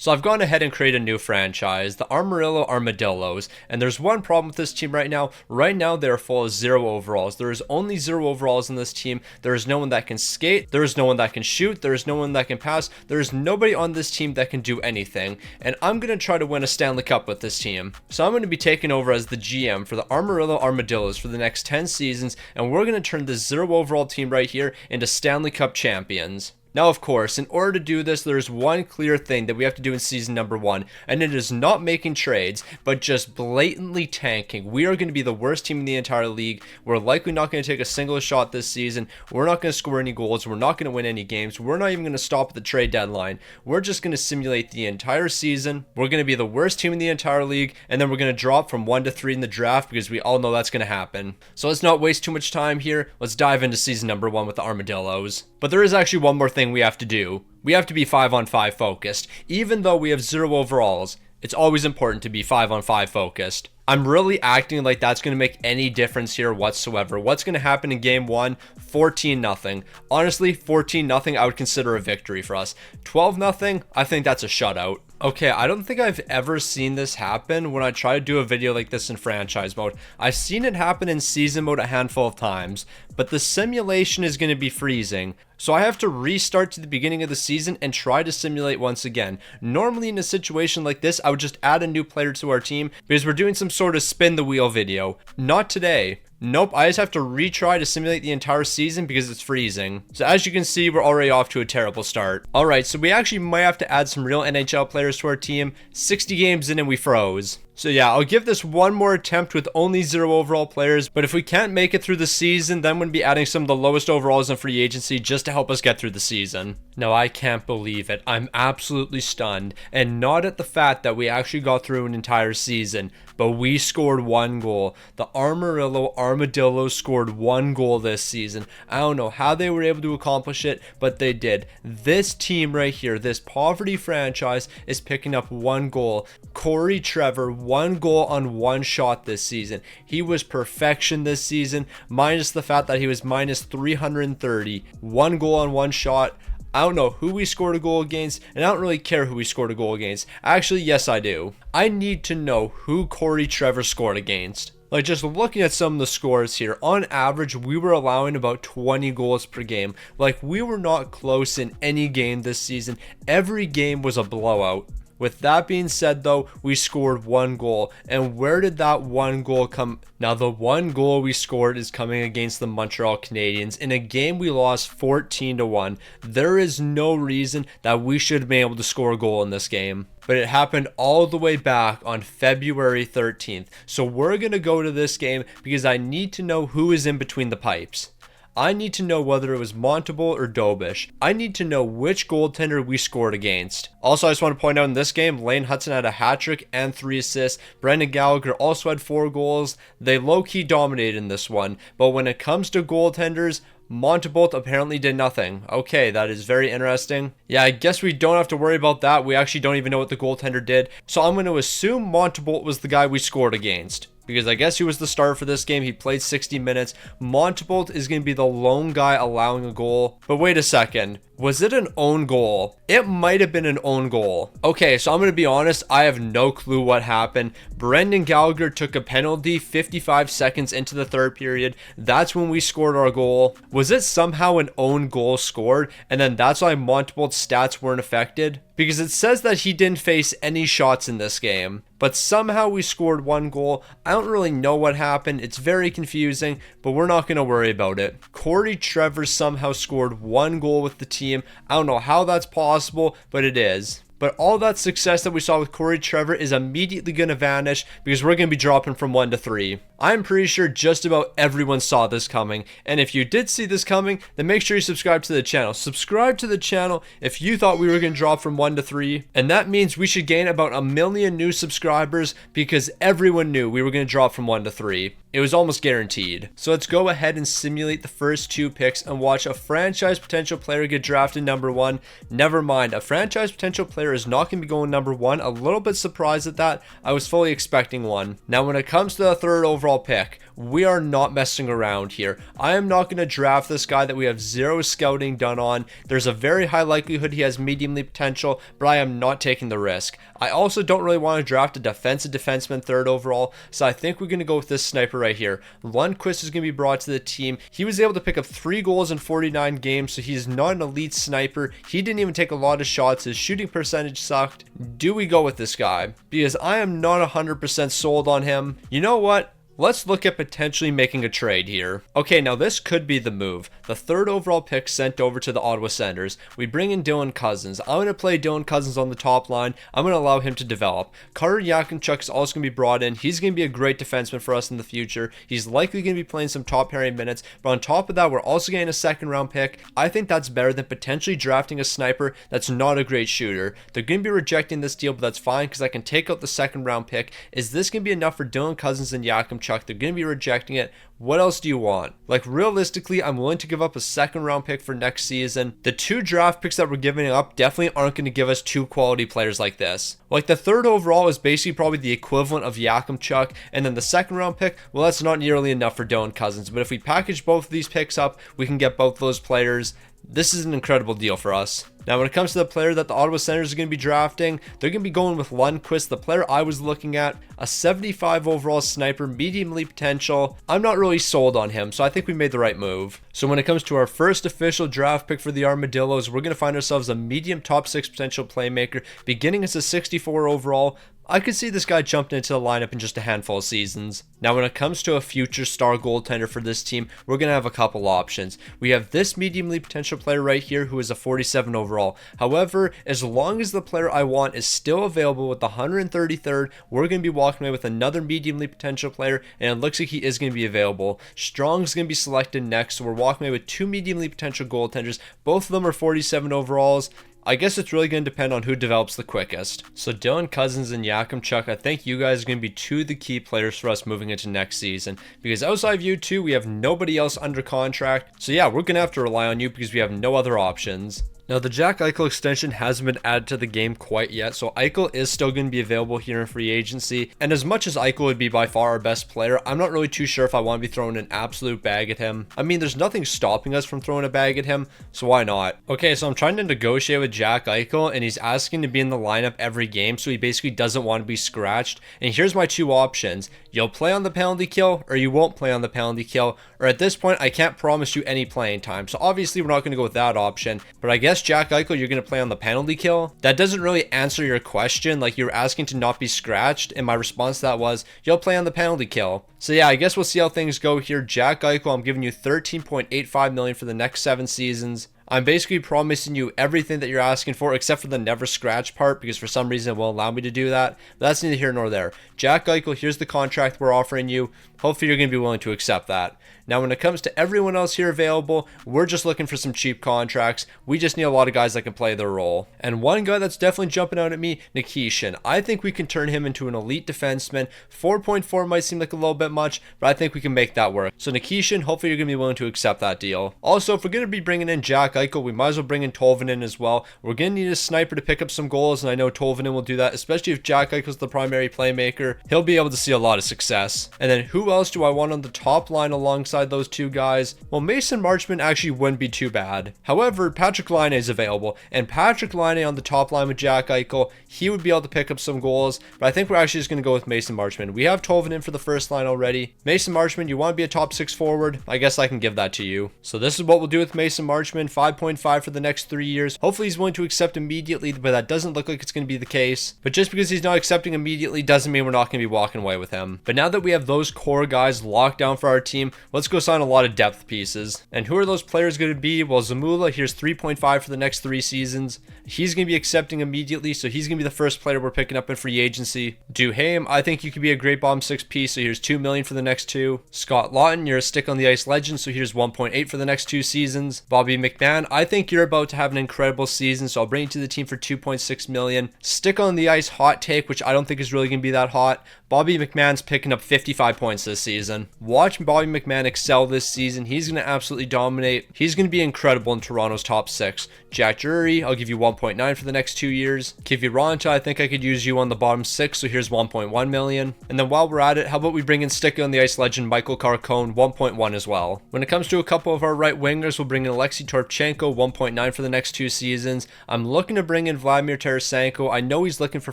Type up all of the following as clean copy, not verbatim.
So I've gone ahead and created a new franchise, the Amarillo Armadillos, and there's one problem with this team right now. Right now they're full of 0 overalls. There is only 0 overalls in this team. There is no one that can skate. There is no one that can shoot. There is no one that can pass. There is nobody on this team that can do anything. And I'm going to try to win a Stanley Cup with this team. So I'm going to be taking over as the GM for the Amarillo Armadillos for the next 10 seasons, and we're going to turn this 0 overall team right here into Stanley Cup champions. Now, of course, in order to do this, there's one clear thing that we have to do in season number 1, and it is not making trades, but just blatantly tanking. We are going to be the worst team in the entire league. We're likely not going to take a single shot this season. We're not going to score any goals. We're not going to win any games. We're not even going to stop at the trade deadline. We're just going to simulate the entire season. We're going to be the worst team in the entire league, and then we're going to drop from 1 to 3 in the draft because we all know that's going to happen. So let's not waste too much time here. Let's dive into season number 1 with the Armadillos. But there is actually one more thing we have to do. We have to be 5-on-5 focused. Even though we have 0 overalls, it's always important to be 5-on-5 focused. I'm really acting like that's going to make any difference here whatsoever. What's going to happen in game 1? 14-0. Honestly, 14-0 I would consider a victory for us. 12-0, I think that's a shutout. Okay, I don't think I've ever seen this happen when I try to do a video like this in franchise mode. I've seen it happen in season mode a handful of times, but the simulation is going to be freezing. So I have to restart to the beginning of the season and try to simulate once again. Normally in a situation like this, I would just add a new player to our team because we're doing some sort of spin the wheel video. Not today. Nope, I just have to retry to simulate the entire season because it's freezing. So as you can see, we're already off to a terrible start. Alright, so we actually might have to add some real NHL players to our team. 60 games in and we froze. So yeah, I'll give this one more attempt with only 0 overall players, but if we can't make it through the season, then we'll be adding some of the lowest overalls in free agency just to help us get through the season. No, I can't believe it. I'm absolutely stunned, and not at the fact that we actually got through an entire season, but we scored 1 goal. The Amarillo Armadillos scored 1 goal this season. I don't know how they were able to accomplish it, but they did. This team right here, this poverty franchise, is picking up 1 goal. Corey Trevor, 1 goal on 1 shot this season. He was perfection this season, minus the fact that he was minus 330. 1 goal on 1 shot. I don't know who we scored a goal against, and I don't really care who we scored a goal against. Actually, yes, I do. I need to know who Corey Trevor scored against. Like, just looking at some of the scores here, on average, we were allowing about 20 goals per game. Like, we were not close in any game this season. Every game was a blowout. With that being said, though, we scored 1 goal. And where did that 1 goal come? Now, the 1 goal we scored is coming against the Montreal Canadiens in a game we lost 14-1. There is no reason that we should have been able to score a goal in this game. But it happened all the way back on February 13th. So we're going to go to this game because I need to know who is in between the pipes. I need to know whether it was Montembeault or Dobish. I need to know which goaltender we scored against. Also, I just want to point out in this game, Lane Hudson had a hat-trick and 3 assists. Brendan Gallagher also had 4 goals. They low-key dominated in this one. But when it comes to goaltenders, Montembeault apparently did nothing. Okay, that is very interesting. Yeah, I guess we don't have to worry about that. We actually don't even know what the goaltender did. So I'm going to assume Montembeault was the guy we scored against, because I guess he was the starter for this game. He played 60 minutes. Montembeault is going to be the lone guy allowing a goal. But wait a second. Was it an own goal? It might have been an own goal. Okay, so I'm going to be honest. I have no clue what happened. Brendan Gallagher took a penalty 55 seconds into the 3rd period. That's when we scored our goal. Was it somehow an own goal scored, and then that's why Montembeault's stats weren't affected? Because it says that he didn't face any shots in this game, but somehow we scored 1 goal. I don't really know what happened. It's very confusing, but we're not going to worry about it. Corey Trevor somehow scored 1 goal with the team. I don't know how that's possible, but it is. But all that success that we saw with Corey Trevor is immediately going to vanish because we're going to be dropping from 1 to 3. I'm pretty sure just about everyone saw this coming. And if you did see this coming, then make sure you subscribe to the channel. Subscribe to the channel if you thought we were going to drop from 1 to 3. And that means we should gain about 1 million new subscribers because everyone knew we were going to drop from 1 to 3. It was almost guaranteed. So let's go ahead and simulate the first 2 picks and watch a franchise potential player get drafted number 1. Never mind, a franchise potential player is not going to be going number 1. A little bit surprised at that. I was fully expecting one. Now when it comes to the 3rd overall pick, we are not messing around here. I am not going to draft this guy that we have 0 scouting done on. There's a very high likelihood he has medium league potential, but I am not taking the risk. I also don't really want to draft a defensive defenseman 3rd overall, so I think we're going to go with this sniper right here. Lundqvist is going to be brought to the team. He was able to pick up 3 goals in 49 games, so he's not an elite sniper. He didn't even take a lot of shots. His shooting percentage sucked. Do we go with this guy? Because I am not 100% sold on him. You know what? Let's look at potentially making a trade here. Okay, now this could be the move. The 3rd overall pick sent over to the Ottawa Senators. We bring in Dylan Cousins. I'm going to play Dylan Cousins on the top line. I'm going to allow him to develop. Carter Yakimchuk is also going to be brought in. He's going to be a great defenseman for us in the future. He's likely going to be playing some top pairing minutes. But on top of that, we're also getting a 2nd round pick. I think that's better than potentially drafting a sniper that's not a great shooter. They're going to be rejecting this deal, but that's fine because I can take out the 2nd round pick. Is this going to be enough for Dylan Cousins and Yakimchuk? They're going to be rejecting it. What else do you want? Like, realistically, I'm willing to give up a 2nd round pick for next season. The 2 draft picks that we're giving up definitely aren't going to give us 2 quality players like this. Like, the 3rd overall is basically probably the equivalent of Yakimchuk, and then the 2nd round pick, well, that's not nearly enough for Dylan Cousins. But if we package both of these picks up, we can get both those players. This is an incredible deal for us. Now, when it comes to the player that the Ottawa Senators are going to be drafting, they're going to be going with Lundqvist, the player I was looking at, a 75 overall sniper, medium league potential. I'm not really sold on him, so I think we made the right move. So when it comes to our first official draft pick for the Armadillos, we're going to find ourselves a medium top 6 potential playmaker, beginning as a 64 overall. I could see this guy jumping into the lineup in just a handful of seasons. Now, when it comes to a future star goaltender for this team, we're going to have a couple options. We have this medium league potential player right here who is a 47 overall. However, as long as the player I want is still available with the 133rd, we're going to be walking away with another medium league potential player, and it looks like he is going to be available. Strong's going to be selected next, so we're walking away with 2 medium league potential goaltenders. Both of them are 47 overalls. I guess it's really going to depend on who develops the quickest. So Dylan Cousins and Yakimchuk, I think you guys are going to be 2 of the key players for us moving into next season. Because outside of you 2, we have nobody else under contract. So yeah, we're going to have to rely on you because we have no other options. Now, the Jack Eichel extension hasn't been added to the game quite yet, so Eichel is still going to be available here in free agency. And as much as Eichel would be by far our best player, I'm not really too sure if I want to be throwing an absolute bag at him. I mean, there's nothing stopping us from throwing a bag at him, so why not? Okay, so I'm trying to negotiate with Jack Eichel, and he's asking to be in the lineup every game, so he basically doesn't want to be scratched. And here's my 2 options. You'll play on the penalty kill, or you won't play on the penalty kill. Or at this point, I can't promise you any playing time, so obviously we're not going to go with that option. But I guess Jack Eichel, you're going to play on the penalty kill? That doesn't really answer your question. Like, you're asking to not be scratched, and my response to that was, you'll play on the penalty kill. So yeah, I guess we'll see how things go here. Jack Eichel, I'm giving you $13.85 million for the next 7 seasons. I'm basically promising you everything that you're asking for, except for the never scratch part, because for some reason it won't allow me to do that. But that's neither here nor there. Jack Eichel, here's the contract we're offering you. Hopefully you're going to be willing to accept that. Now, when it comes to everyone else here available, we're just looking for some cheap contracts. We just need a lot of guys that can play their role. And one guy that's definitely jumping out at me, Nikishin. I think we can turn him into an elite defenseman. 4.4 might seem like a little bit much, but I think we can make that work. So Nikishin, hopefully you're going to be willing to accept that deal. Also, if we're going to be bringing in Jack Eichel, we might as well bring in Tolvanen as well. We're going to need a sniper to pick up some goals, and I know Tolvanen will do that, especially if Jack Eichel's the primary playmaker. He'll be able to see a lot of success. And then who else do I want on the top line alongside those 2 guys? Well, Mason Marchment actually wouldn't be too bad. However, Patrick Laine is available, and Patrick Laine on the top line with Jack Eichel, he would be able to pick up some goals, but I think we're actually just going to go with Mason Marchment. We have Tolvanen for the first line already. Mason Marchment, you want to be a top 6 forward? I guess I can give that to you. So this is what we'll do with Mason Marchment, 5.5 for the next 3 years. Hopefully he's willing to accept immediately, but that doesn't look like it's going to be the case. But just because he's not accepting immediately doesn't mean we're not going to be walking away with him. But now that we have those core guys locked down for our team, let's go sign a lot of depth pieces. And who are those players going to be? Well, Zamula, here's 3.5 for the next 3 seasons. He's going to be accepting immediately, so he's going to be the first player we're picking up in free agency. Duhaime, I think you could be a great bottom 6 piece, so here's $2 million for the next 2. Scott Laughton, you're a stick on the ice legend, so here's 1.8 for the next 2 seasons. Bobby McMahon, I think you're about to have an incredible season, so I'll bring you to the team for $2.6 million. Stick on the ice hot take, which I don't think is really going to be that hot. Bobby McMann's picking up 55 points this season. Watch Bobby McMann excel this season. He's going to absolutely dominate. He's going to be incredible in Toronto's top 6. Jack Drury, I'll give you 1.9 for the next 2 years. Kiviranta, I think I could use you on the bottom 6, so here's 1.1 million. And then while we're at it, how about we bring in Stick on the Ice legend Michael Carcone, 1.1 as well. When it comes to a couple of our right wingers, we'll bring in Alexei Torpchenko, 1.9 for the next 2 seasons. I'm looking to bring in Vladimir Tarasenko. I know he's looking for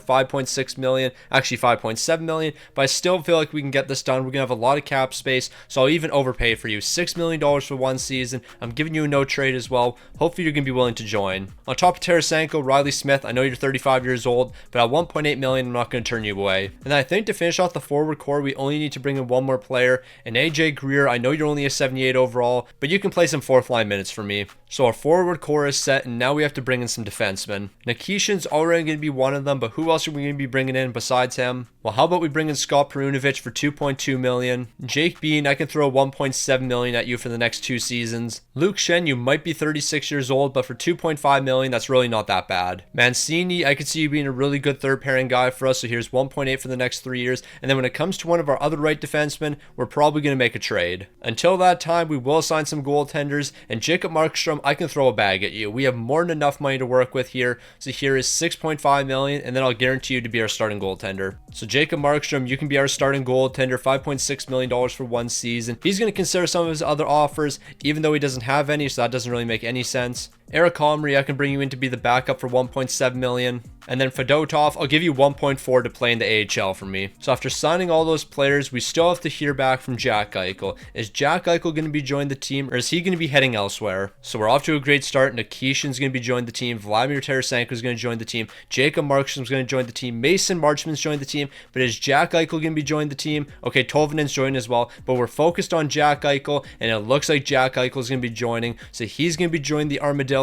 5.6 million, actually 5.7 million, but I still feel like we can get this done. We're gonna have a lot of cap space, so I'll even overpay for you. $6 million for 1 season. I'm giving you a no trade as well. Hopefully you're gonna be willing to join. On top of Tarasenko, Riley Smith, I know you're 35 years old, but at 1.8 million, I'm not gonna turn you away. And I think to finish off the forward core, we only need to bring in one more player, and AJ Greer. I know you're only a 78 overall, but you can play some 4th line minutes for me. So our forward core is set, and now we have to bring in some defensemen. Nikishin's already going to be one of them, but who else are we going to be bringing in besides him? Well, how about we bring in Scott Perunovich for 2.2 million? Jake Bean, I can throw 1.7 million at you for the next 2 seasons. Luke Shen, you might be 36 years old, but for 2.5 million, that's really not that bad. Mancini, I could see you being a really good 3rd pairing guy for us, so here's 1.8 for the next 3 years. And then when it comes to one of our other right defensemen, we're probably going to make a trade. Until that time, we will sign some goaltenders, and Jacob Markstrom, I can throw a bag at you. We have more than enough money to work with here. So here is 6.5 million, and then I'll guarantee you to be our starting goaltender. So Jacob Markstrom, you can be our starting goaltender, $5.6 million for 1 season. He's going to consider some of his other offers, even though he doesn't have any, so that doesn't really make any sense. Eric Comrie, I can bring you in to be the backup for 1.7 million. And then Fedotov, I'll give you 1.4 to play in the AHL for me. So after signing all those players, we still have to hear back from Jack Eichel. Is Jack Eichel going to be joining the team, or is he going to be heading elsewhere? So we're off to a great start. Nikishin's going to be joining the team. Vladimir Tarasenko is going to join the team. Jacob Markstrom's going to join the team. Mason Marchman's joined the team. But is Jack Eichel going to be joining the team? Okay, Tolvanen's joining as well. But we're focused on Jack Eichel, and it looks like Jack Eichel is going to be joining. So he's going to be joining the Armadillos.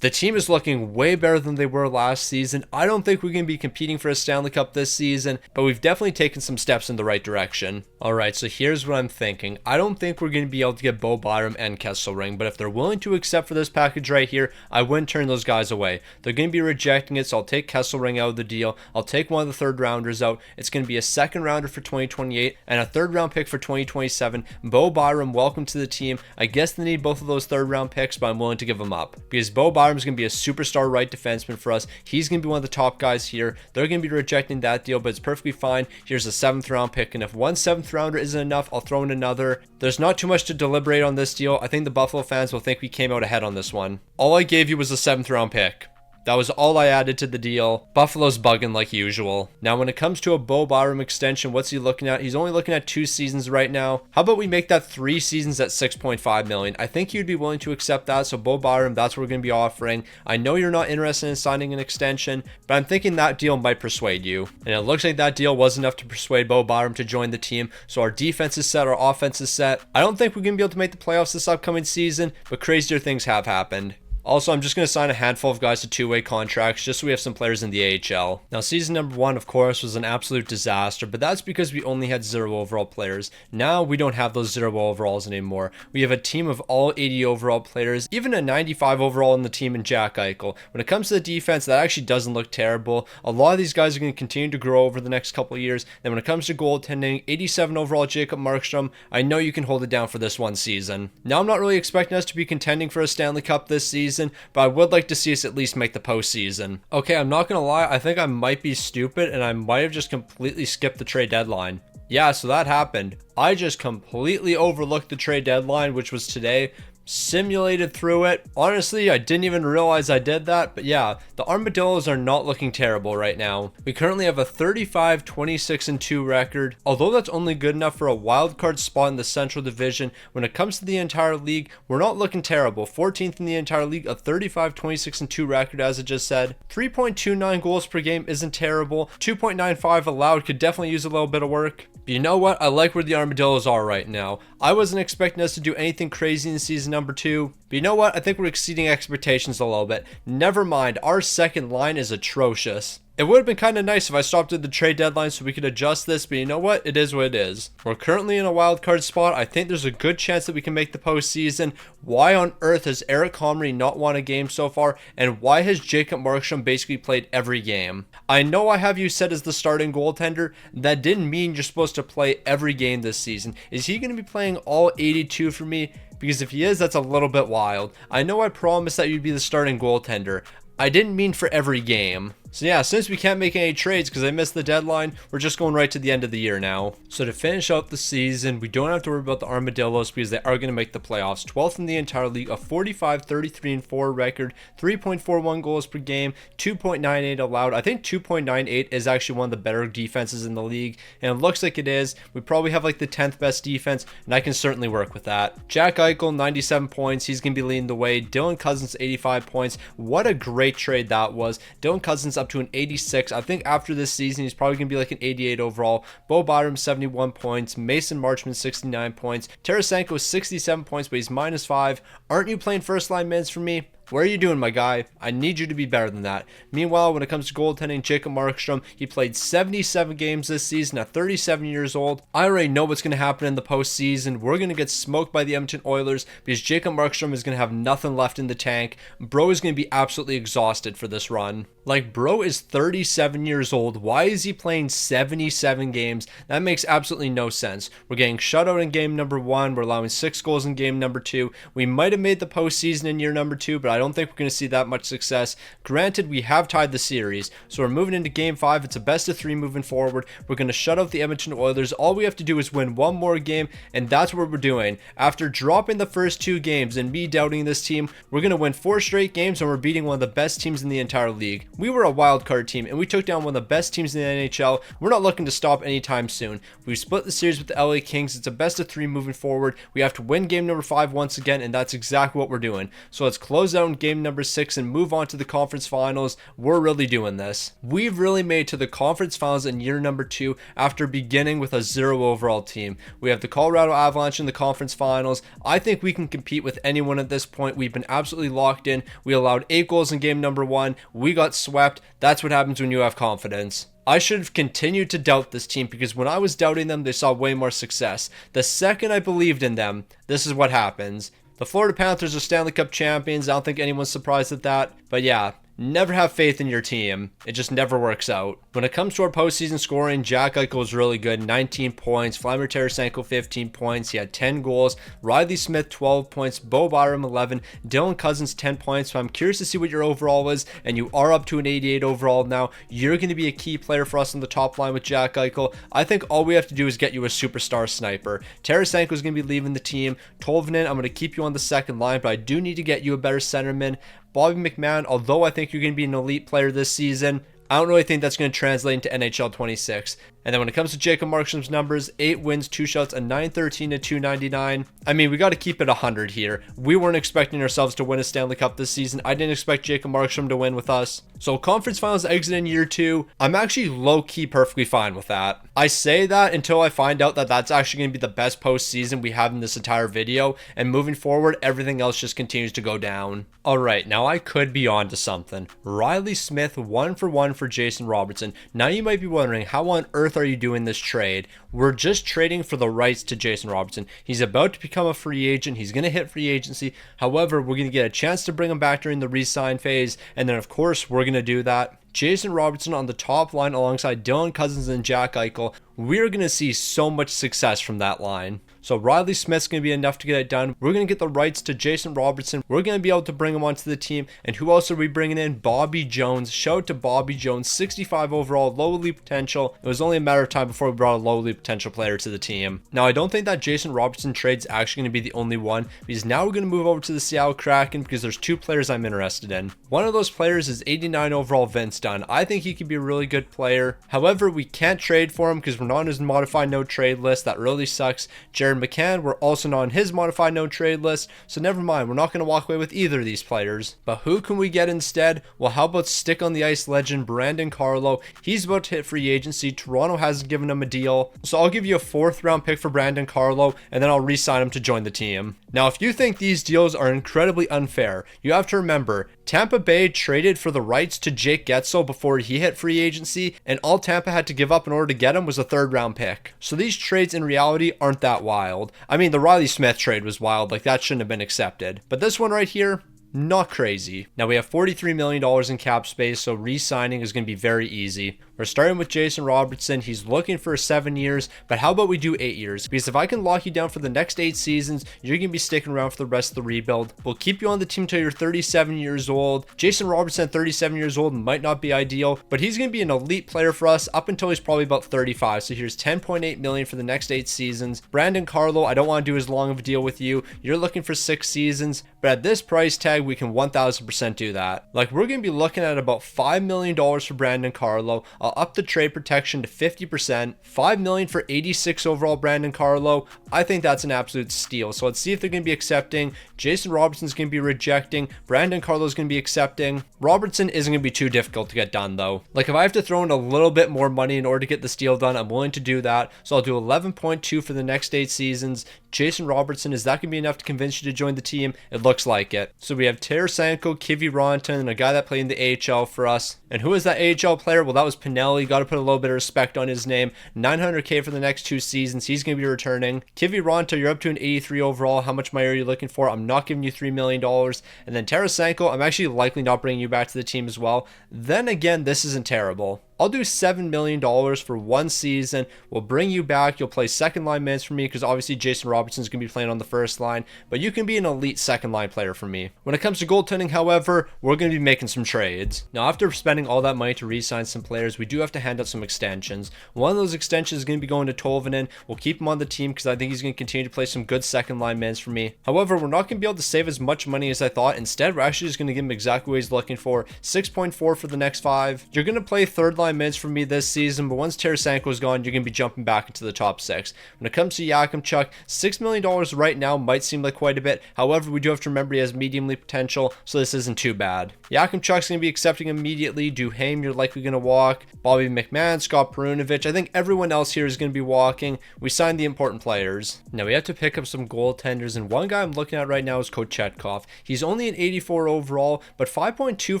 The team is looking way better than they were last season. I don't think we're going to be competing for a Stanley Cup this season, but we've definitely taken some steps in the right direction. Alright, so here's what I'm thinking. I don't think we're going to be able to get Bo Byram and Kesselring, but if they're willing to accept for this package right here, I wouldn't turn those guys away. They're going to be rejecting it, so I'll take Kesselring out of the deal. I'll take one of the 3rd rounders out. It's going to be a 2nd rounder for 2028 and a 3rd round pick for 2027. Bo Byram, welcome to the team. I guess they need both of those 3rd round picks, but I'm willing to give them up because Bo Byram's going to be a superstar right defenseman for us. He's going to be one of the top guys here. They're going to be rejecting that deal, but it's perfectly fine. Here's a 7th round pick, and if one 7th rounder isn't enough, I'll throw in another. There's not too much to deliberate on this deal. I think the Buffalo fans will think we came out ahead on this one. All I gave you was a 7th round pick. That was all I added to the deal. Buffalo's bugging like usual. Now, when it comes to a Bo Byram extension, what's he looking at? He's only looking at 2 seasons right now. How about we make that 3 seasons at 6.5 million? I think you'd be willing to accept that. So Bo Byram, that's what we're going to be offering. I know you're not interested in signing an extension, but I'm thinking that deal might persuade you. And it looks like that deal was enough to persuade Bo Byram to join the team. So our defense is set, our offense is set. I don't think we're going to be able to make the playoffs this upcoming season, but crazier things have happened. Also, I'm just going to sign a handful of guys to 2-way contracts just so we have some players in the AHL. Now, season number 1, of course, was an absolute disaster, but that's because we only had 0 overall players. Now, we don't have those 0 overalls anymore. We have a team of all 80 overall players, even a 95 overall in the team in Jack Eichel. When it comes to the defense, that actually doesn't look terrible. A lot of these guys are going to continue to grow over the next couple of years. Then when it comes to goaltending, 87 overall Jacob Markstrom, I know you can hold it down for this 1 season. Now, I'm not really expecting us to be contending for a Stanley Cup this season, but I would like to see us at least make the postseason. Okay, I'm not gonna lie, I think I might be stupid and I might have just completely skipped the trade deadline. Yeah, so that happened. I just completely overlooked the trade deadline, which was today. Simulated through it. Honestly, I didn't even realize I did that, but yeah, the Armadillos are not looking terrible right now. We currently have a 35-26-2 record. Although that's only good enough for a wild card spot in the Central Division, when it comes to the entire league, we're not looking terrible. 14th in the entire league, a 35-26-2 record, as I just said. 3.29 goals per game isn't terrible. 2.95 allowed could definitely use a little bit of work. But you know what? I like where the Armadillos are right now. I wasn't expecting us to do anything crazy in season number 2. But you know what? I think we're exceeding expectations a little bit. Never mind, our second line is atrocious. It would have been kind of nice if I stopped at the trade deadline so we could adjust this, but you know what? It is what it is. We're currently in a wild card spot. I think there's a good chance that we can make the postseason. Why on earth has Eric Comrie not won a game so far? And why has Jacob Markstrom basically played every game? I know I have you set as the starting goaltender. That didn't mean you're supposed to play every game this season. Is he going to be playing all 82 for me? Because if he is, that's a little bit wild. I know I promised that you'd be the starting goaltender. I didn't mean for every game. So yeah, since we can't make any trades because I missed the deadline, we're just going right to the end of the year now. So to finish out the season, we don't have to worry about the Armadillos because they are going to make the playoffs. 12th in the entire league, a 45-33-4 record, 3.41 goals per game, 2.98 allowed. I think 2.98 is actually one of the better defenses in the league, and it looks like it is. We probably have like the 10th best defense, and I can certainly work with that. Jack Eichel, 97 points. He's going to be leading the way. Dylan Cozens, 85 points. What a great trade that was. Dylan Cozens up to an 86. I think after this season he's probably gonna be like an 88 overall. Bo Byram 71 points, Mason Marchman 69 points, Tarasenko 67 points, but he's -5. Aren't you playing first line minutes for me? What are you doing, my guy? I need you to be better than that. Meanwhile, when it comes to goaltending, Jacob Markstrom, he played 77 games this season at 37 years old. I already know what's going to happen in the postseason. We're going to get smoked by the Edmonton Oilers because Jacob Markstrom is going to have nothing left in the tank. Bro is going to be absolutely exhausted for this run. Like, bro is 37 years old. Why is he playing 77 games? That makes absolutely no sense. We're getting shut out in game number 1. We're allowing 6 goals in game number 2. We might have made the postseason in year number 2, but I don't think we're going to see that much success. Granted, we have tied the series, so we're moving into game 5. It's a best of 3 moving forward. We're going to shut out the Edmonton Oilers. All we have to do is win one more game, and that's what we're doing. After dropping the first 2 games and me doubting this team, we're going to win 4 straight games, and we're beating one of the best teams in the entire league. We were a wild card team, and we took down one of the best teams in the NHL. We're not looking to stop anytime soon. We've split the series with the LA Kings. It's a best of 3 moving forward. We have to win game number 5 once again, and that's exactly what we're doing. So let's close out in game number 6 and move on to the conference finals. We're really doing this. We've really made to the conference finals in year number 2 after beginning with a 0 overall team. We have the Colorado Avalanche in the conference finals. I think we can compete with anyone at this point. We've been absolutely locked in. We allowed 8 goals in game number 1. We got swept. That's what happens when you have confidence. I should have continued to doubt this team because when I was doubting them, they saw way more success. The second I believed in them, this is what happens. The Florida Panthers are Stanley Cup champions. I don't think anyone's surprised at that. But yeah, never have faith in your team. It just never works out. When it comes to our postseason scoring, Jack Eichel is really good. 19 points. Vladimir Tarasenko, 15 points. He had 10 goals. Riley Smith, 12 points. Bo Byram, 11. Dylan Cozens, 10 points. So I'm curious to see what your overall is. And you are up to an 88 overall now. You're going to be a key player for us on the top line with Jack Eichel. I think all we have to do is get you a superstar sniper. Tarasenko is going to be leaving the team. Tolvanen, I'm going to keep you on the second line, but I do need to get you a better centerman. Bobby McMahon, although I think you're going to be an elite player this season, I don't really think that's going to translate into NHL 26. And then when it comes to Jacob Markstrom's numbers, 8 wins, 2 shouts, a 913 to 299. I mean, we got to keep it 100 here. We weren't expecting ourselves to win a Stanley Cup this season. I didn't expect Jacob Markstrom to win with us. So conference finals exit in year 2. I'm actually low-key perfectly fine with that. I say that until I find out that that's actually going to be the best postseason we have in this entire video. And moving forward, everything else just continues to go down. Alright, now I could be on to something. Riley Smith, 1-for-1 for Jason Robertson. Now you might be wondering, how on earth are you doing this trade? We're just trading for the rights to Jason Robertson. He's about to become a free agent. He's going to hit free agency. However, we're going to get a chance to bring him back during the re-sign phase. And then, of course, we're going to do that. Jason Robertson on the top line alongside Dylan Cozens and Jack Eichel. We're going to see so much success from that line. So Riley Smith's going to be enough to get it done. We're going to get the rights to Jason Robertson. We're going to be able to bring him onto the team. And who else are we bringing in? Bobby Jones. Shout out to Bobby Jones. 65 overall, low elite potential. It was only a matter of time before we brought a low elite potential player to the team. Now, I don't think that Jason Robertson trade's actually going to be the only one, because now we're going to move over to the Seattle Kraken because there's 2 players I'm interested in. One of those players is 89 overall Vince Dunn. I think he could be a really good player. However, we can't trade for him because we're not on his modified no trade list. That really sucks. Jared McCann, we're also not on his modified no trade list. So never mind. We're not going to walk away with either of these players. But who can we get instead? Well, how about stick on the ice legend Brandon Carlo? He's about to hit free agency. Toronto hasn't given him a deal. So I'll give you a 4th round pick for Brandon Carlo, and then I'll re-sign him to join the team. Now, if you think these deals are incredibly unfair, you have to remember, Tampa Bay traded for the rights to Jake Getsel before he hit free agency, and all Tampa had to give up in order to get him was a 3rd round pick. So these trades in reality aren't that wild. I mean, the Riley Smith trade was wild, like that shouldn't have been accepted. But this one right here, not crazy. Now we have $43 million in cap space, so re-signing is going to be very easy. We're starting with Jason Robertson. He's looking for 7 years, but how about we do 8 years? Because if I can lock you down for the next 8 seasons, you're going to be sticking around for the rest of the rebuild. We'll keep you on the team until you're 37 years old. Jason Robertson at 37 years old might not be ideal, but he's going to be an elite player for us up until he's probably about 35. So here's $10.8 million for the next 8 seasons. Brandon Carlo, I don't want to do as long of a deal with you. You're looking for 6 seasons, but at this price tag, we can 1000% do that. Like, we're going to be looking at about $5 million for Brandon Carlo. I'll up the trade protection to 50%. $5 million for 86 overall Brandon Carlo. I think that's an absolute steal. So let's see if they're going to be accepting. Jason Robertson's going to be rejecting. Brandon Carlo's going to be accepting. Robertson isn't going to be too difficult to get done though. Like, if I have to throw in a little bit more money in order to get this deal done, I'm willing to do that. So I'll do 11.2 for the next 8 seasons. Jason Robertson, is that going to be enough to convince you to join the team? It looks like it. So we have Tarasenko, Kiviranta, and a guy that played in the AHL for us. And who is that AHL player? Well, that was Pinelli. Got to put a little bit of respect on his name. $900K for the next 2 seasons. He's going to be returning. Kiviranta, you're up to an 83 overall. How much money are you looking for? I'm not giving you $3 million. And then Tarasenko, I'm actually likely not bringing you back to the team as well. Then again, this isn't terrible. I'll do $7 million for 1 season. We'll bring you back. You'll play second line minutes for me because obviously Jason Robertson's going to be playing on the first line, but you can be an elite second line player for me. When it comes to goaltending, however, we're going to be making some trades. Now, after spending all that money to re-sign some players, we do have to hand out some extensions. One of those extensions is going to be going to Tolvanen. We'll keep him on the team because I think he's going to continue to play some good second line minutes for me. However, we're not going to be able to save as much money as I thought. Instead, we're actually just going to give him exactly what he's looking for. 6.4 for the next 5. You're going to play third line minutes for me this season, but once Tarasenko is gone, you're going to be jumping back into the top 6. When it comes to Yakimchuk, $6 million right now might seem like quite a bit. However, we do have to remember he has medium league potential, so this isn't too bad. Yakimchuk's going to be accepting immediately. Duhaime, you're likely going to walk. Bobby McMahon, Scott Perunovich. I think everyone else here is going to be walking. We signed the important players. Now we have to pick up some goaltenders, and one guy I'm looking at right now is Kochetkov. He's only an 84 overall, but 5.2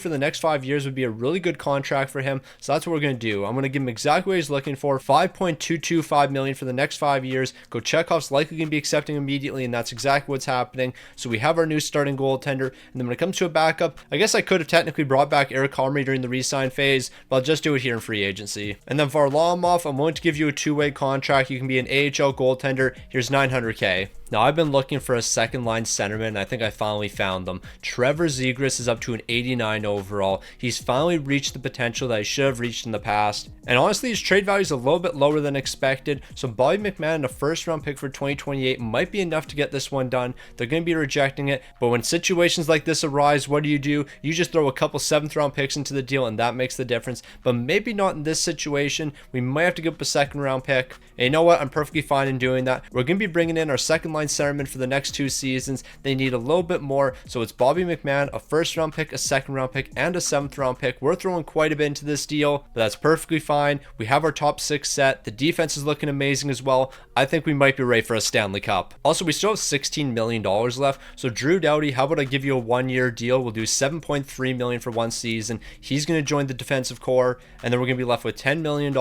for the next 5 years would be a really good contract for him, so that's what we're going to do. I'm going to give him exactly what he's looking for. $5.225 million for the next 5 years. Kochetkov's likely going to be accepting immediately, and that's exactly what's happening. So we have our new starting goaltender, and then when it comes to a backup, I guess I could have technically brought back Eric Comrie during the re-sign phase, but I'll just do it here in free agency. And then Varlamov, I'm willing to give you a 2-way contract. You can be an AHL goaltender. Here's $900K. Now, I've been looking for a second line centerman, and I think I finally found them. Trevor Zegras is up to an 89 overall. He's finally reached the potential that he should have reached in the past. And honestly, his trade value is a little bit lower than expected, so Bobby McMahon, a first round pick for 2028, might be enough to get this one done. They're going to be rejecting it, but when situations like this arise, what do? You just throw a couple 7th round picks into the deal, and that makes the difference. But maybe not in this situation. We might have to give up a 2nd round pick. And you know what? I'm perfectly fine in doing that. We're going to be bringing in our second line centerman for the next 2 seasons. They need a little bit more, so it's Bobby McMahon, a 1st round pick, a 2nd round pick, and a 7th round pick. We're throwing quite a bit into this deal, but that's perfectly fine. We have our top 6 set. The defense is looking amazing as well. I think we might be ready for a Stanley Cup. Also, we still have $16 million left, so Drew Doughty, how about I give you a 1-year deal? We'll do $7.3 million for 1 season. He's going to join the defensive core, and then we're going to be left with $10 million.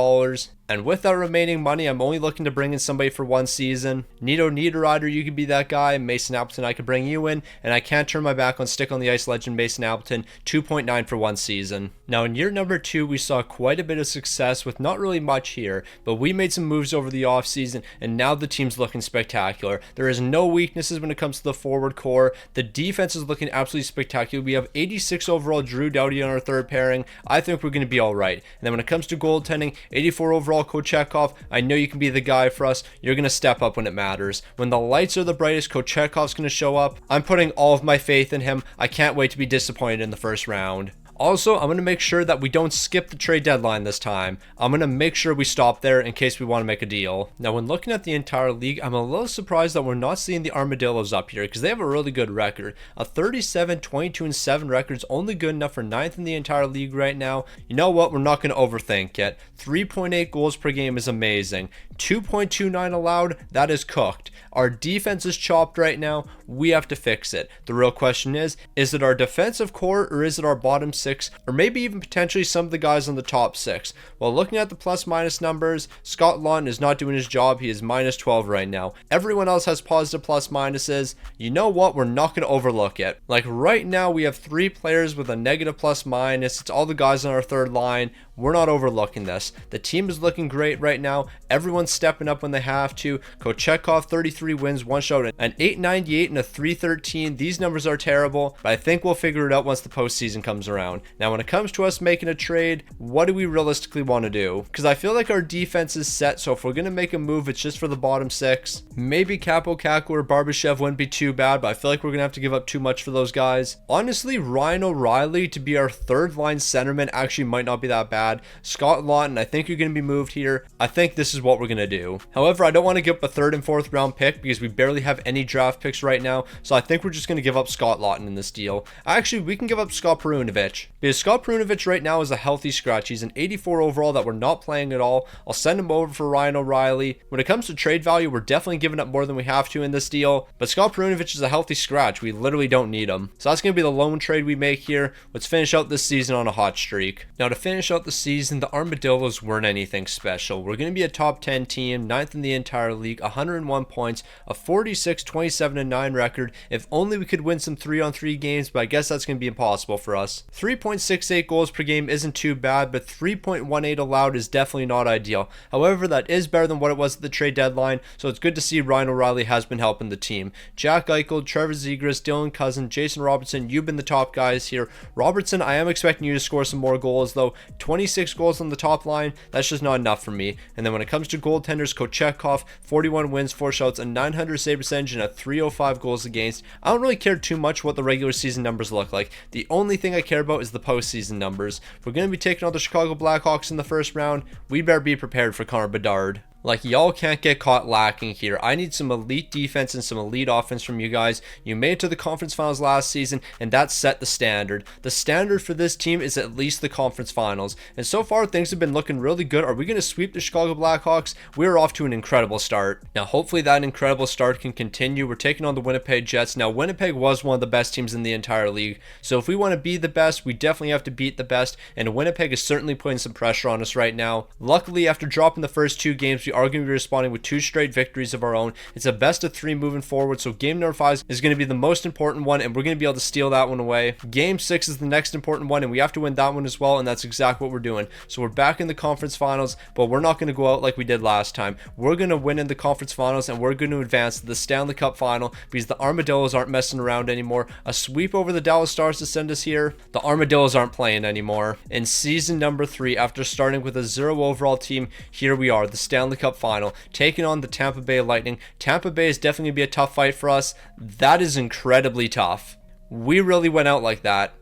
And with that remaining money, I'm only looking to bring in somebody for 1 season. Nito Niederreiter, you could be that guy. Mason Appleton, I could bring you in. And I can't turn my back on stick on the ice legend Mason Appleton. 2.9 for 1 season. Now, in year number 2, we saw quite a bit of success with not really much here, but we made some moves over the offseason, and now the team's looking spectacular. There is no weaknesses when it comes to the forward core. The defense is looking absolutely spectacular. We have 86 overall Drew Doughty on our 3rd pairing. I think we're going to be all right. And then when it comes to goaltending, 84 overall Kochetkov, I know you can be the guy for us. You're going to step up when it matters. When the lights are the brightest, Kochetkov's going to show up. I'm putting all of my faith in him. I can't wait to be disappointed in the 1st round. Also, I'm going to make sure that we don't skip the trade deadline this time. I'm going to make sure we stop there in case we want to make a deal. Now, when looking at the entire league, I'm a little surprised that we're not seeing the Armadillos up here because they have a really good record. A 37, 22, and 7 record is only good enough for 9th in the entire league right now. You know what? We're not going to overthink it. 3.8 goals per game is amazing. 2.29 allowed, that is cooked. Our defense is chopped right now. We have to fix it. The real question is it our defensive core or is it our bottom 6 or maybe even potentially some of the guys on the top 6? Well, looking at the plus minus numbers, Scott Laughton is not doing his job. He is minus 12 right now. Everyone else has positive plus minuses. You know what? We're not going to overlook it. Like right now, we have 3 players with a negative plus minus. It's all the guys on our third line. We're not overlooking this. The team is looking great right now. Everyone's stepping up when they have to. Kochetkov, 33 wins, 1 shutout, an 898 and a 313. These numbers are terrible, but I think we'll figure it out once the postseason comes around. Now, when it comes to us making a trade, what do we realistically want to do? Because I feel like our defense is set, so if we're going to make a move, it's just for the bottom 6. Maybe Capo Caco or Barbashev wouldn't be too bad, but I feel like we're going to have to give up too much for those guys. Honestly, Ryan O'Reilly to be our third line centerman actually might not be that bad. Scott Laughton, I think you're going to be moved here. I think this is what we're going to do. However, I don't want to give up a 3rd and 4th round pick because we barely have any draft picks right now, so I think we're just going to give up Scott Laughton in this deal. Actually, we can give up Scott Perunovich because Scott Perunovich right now is a healthy scratch. He's an 84 overall that we're not playing at all. I'll send him over for Ryan O'Reilly. When it comes to trade value, we're definitely giving up more than we have to in this deal, but Scott Perunovich is a healthy scratch. We literally don't need him. So that's going to be the lone trade we make here. Let's finish out this season on a hot streak. Now, to finish out the season, the Armadillos weren't anything special. We're going to be a top 10 team, 9th in the entire league, 101 points, a 46, 27, and 9 record. If only we could win some 3-on-3 games, but I guess that's going to be impossible for us. 3.68 goals per game isn't too bad, but 3.18 allowed is definitely not ideal. However, that is better than what it was at the trade deadline, so it's good to see Ryan O'Reilly has been helping the team. Jack Eichel, Trevor Zegras, Dylan Cousin, Jason Robertson, you've been the top guys here. Robertson, I am expecting you to score some more goals though. 26 goals on the top line, that's just not enough for me. And then when it comes to goaltenders, Kochetkov, 41 wins, 4 shouts, a 900 save percentage, and a 305 goals against. I don't really care too much what the regular season numbers look like. The only thing I care about is the postseason numbers. If we're going to be taking on the Chicago Blackhawks in the first round, we better be prepared for Connor Bedard. Like, y'all can't get caught lacking here. I need some elite defense and some elite offense from you guys. You made it to the conference finals last season, and that set the standard. The standard for this team is at least the conference finals. And so far, things have been looking really good. Are we going to sweep the Chicago Blackhawks? We're off to an incredible start. Now, hopefully that incredible start can continue. We're taking on the Winnipeg Jets. Now, Winnipeg was one of the best teams in the entire league. So if we want to be the best, we definitely have to beat the best. And Winnipeg is certainly putting some pressure on us right now. Luckily, after dropping the first 2 games, we are going to be responding with 2 straight victories of our own. It's a best of 3 moving forward, so game number 5 is going to be the most important one, and we're going to be able to steal that one away. Game 6 is the next important one, and we have to win that one as well, and that's exactly what we're doing. So we're back in the conference finals, but we're not going to go out like we did last time. We're going to win in the conference finals, and we're going to advance to the Stanley Cup final because the Armadillos aren't messing around anymore. A sweep over the Dallas Stars to send us here. The Armadillos aren't playing anymore. In season number 3, after starting with a 0 overall team, here we are, the Stanley Cup final, taking on the Tampa Bay Lightning. Tampa Bay is definitely going to be a tough fight for us. That is incredibly tough. We really went out like that.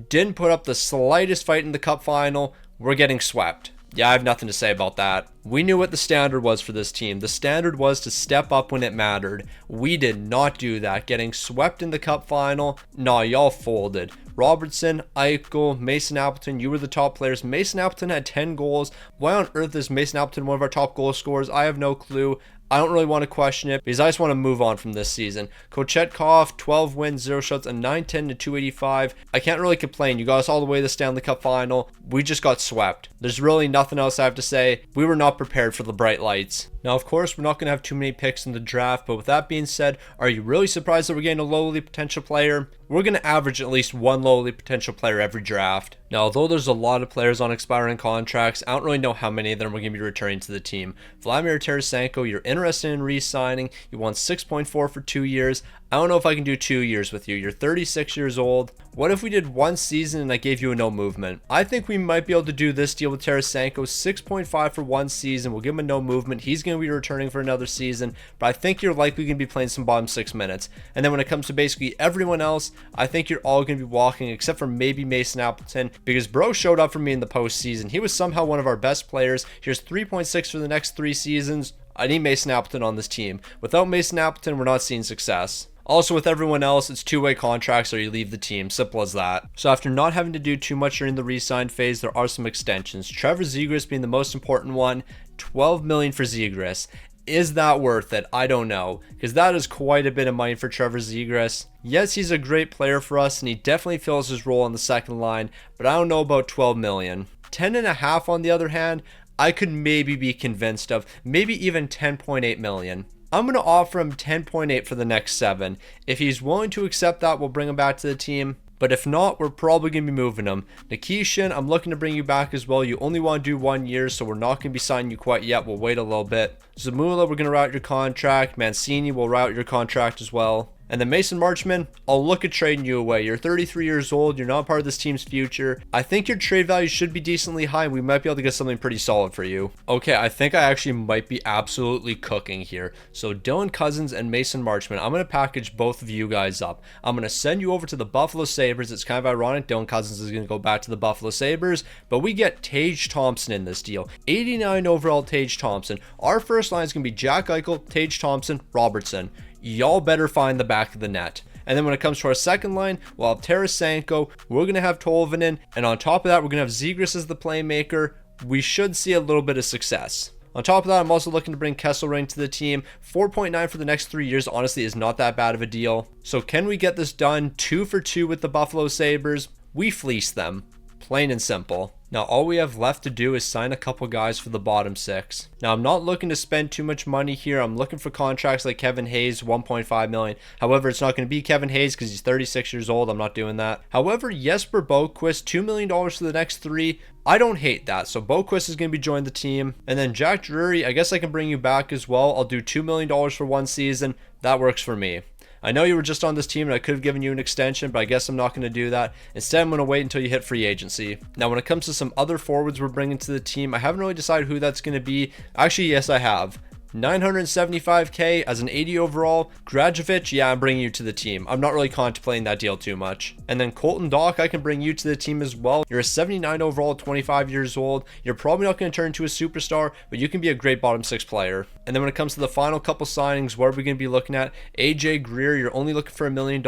Didn't put up the slightest fight in the cup final. We're getting swept. Yeah, I have nothing to say about that. We knew what the standard was for this team. The standard was to step up when it mattered. We did not do that. Getting swept in the cup final, nah, y'all folded. Robertson, Eichel, Mason Appleton, you were the top players. Mason Appleton had 10 goals. Why on earth is Mason Appleton one of our top goal scorers? I have no clue. I don't really want to question it because I just want to move on from this season. Kochetkov, 12 wins, 0 shots, a 910 to 285. I can't really complain. You got us all the way to the Stanley Cup final. We just got swept. There's really nothing else I have to say. We were not prepared for the bright lights. Now, of course, we're not going to have too many picks in the draft, but with that being said, are you really surprised that we're getting a lowly potential player? We're going to average at least 1 lowly potential player every draft. Now, although there's a lot of players on expiring contracts, I don't really know how many of them are going to be returning to the team. Vladimir Tarasenko, you're interested in re-signing. You want 6.4 for 2 years. I don't know if I can do 2 years with you. You're 36 years old. What if we did 1 season and I gave you a no movement? I think we might be able to do this deal with Tarasenko. 6.5 for 1 season. We'll give him a no movement. He's going to be returning for another season, but I think you're likely going to be playing some bottom 6 minutes. And then when it comes to basically everyone else, I think you're all going to be walking except for maybe Mason Appleton, because bro showed up for me in the postseason. He was somehow one of our best players. Here's 3.6 for the next 3 seasons. I need Mason Appleton on this team. Without Mason Appleton, we're not seeing success. Also, with everyone else, it's 2-way contracts or you leave the team. Simple as that. So after not having to do too much during the re-sign phase, there are some extensions. Trevor Zegras being the most important one. $12 million for Zegras. Is that worth it? I don't know, because that is quite a bit of money for Trevor Zegras. Yes, he's a great player for us, and he definitely fills his role on the second line, but I don't know about $12 million. 10.5 on the other hand, I could maybe be convinced of, maybe even 10.8 million. I'm going to offer him 10.8 for the next 7. If he's willing to accept that, we'll bring him back to the team. But if not, we're probably going to be moving him. Nikishin, I'm looking to bring you back as well. You only want to do 1 year, so we're not going to be signing you quite yet. We'll wait a little bit. Zamula, we're going to route your contract. Mancini will route your contract as well. And then Mason Marchment, I'll look at trading you away. You're 33 years old. You're not part of this team's future. I think your trade value should be decently high. We might be able to get something pretty solid for you. Okay, I think I actually might be absolutely cooking here. So Dylan Cousins and Mason Marchment, I'm going to package both of you guys up. I'm going to send you over to the Buffalo Sabres. It's kind of ironic. Dylan Cousins is going to go back to the Buffalo Sabres. But we get Tage Thompson in this deal. 89 overall Tage Thompson. Our first line is going to be Jack Eichel, Tage Thompson, Robertson. Y'all better find the back of the net. And then when it comes to our second line, we'll have Tarasenko, we're going to have Tolvanen, and on top of that, we're going to have Zegras as the playmaker. We should see a little bit of success. On top of that, I'm also looking to bring Kesselring to the team. 4.9 for the next 3 years, honestly, is not that bad of a deal. So can we get this done 2 for 2 with the Buffalo Sabres? We fleece them. Plain and simple. Now all we have left to do is sign a couple guys for the bottom 6. Now I'm not looking to spend too much money here. I'm looking for contracts like Kevin Hayes, 1.5 million. However, it's not going to be Kevin Hayes because he's 36 years old. I'm not doing that. However, Jesper Boqvist, $2 million for the next 3. I don't hate that. So Boqvist is going to be joining the team. And then Jack Drury, I guess I can bring you back as well. I'll do $2 million for 1 season. That works for me. I know you were just on this team and I could have given you an extension, but I guess I'm not going to do that. Instead, I'm going to wait until you hit free agency. Now, when it comes to some other forwards we're bringing to the team, I haven't really decided who that's going to be. Actually, yes, I have. $975K as an 80 overall. Grajovic, yeah, I'm bringing you to the team. I'm not really contemplating that deal too much. And then Colton Dach, I can bring you to the team as well. You're a 79 overall, 25 years old. You're probably not going to turn into a superstar, but you can be a great bottom 6 player. And then when it comes to the final couple signings, what are we going to be looking at? AJ Greer, you're only looking for $1 million.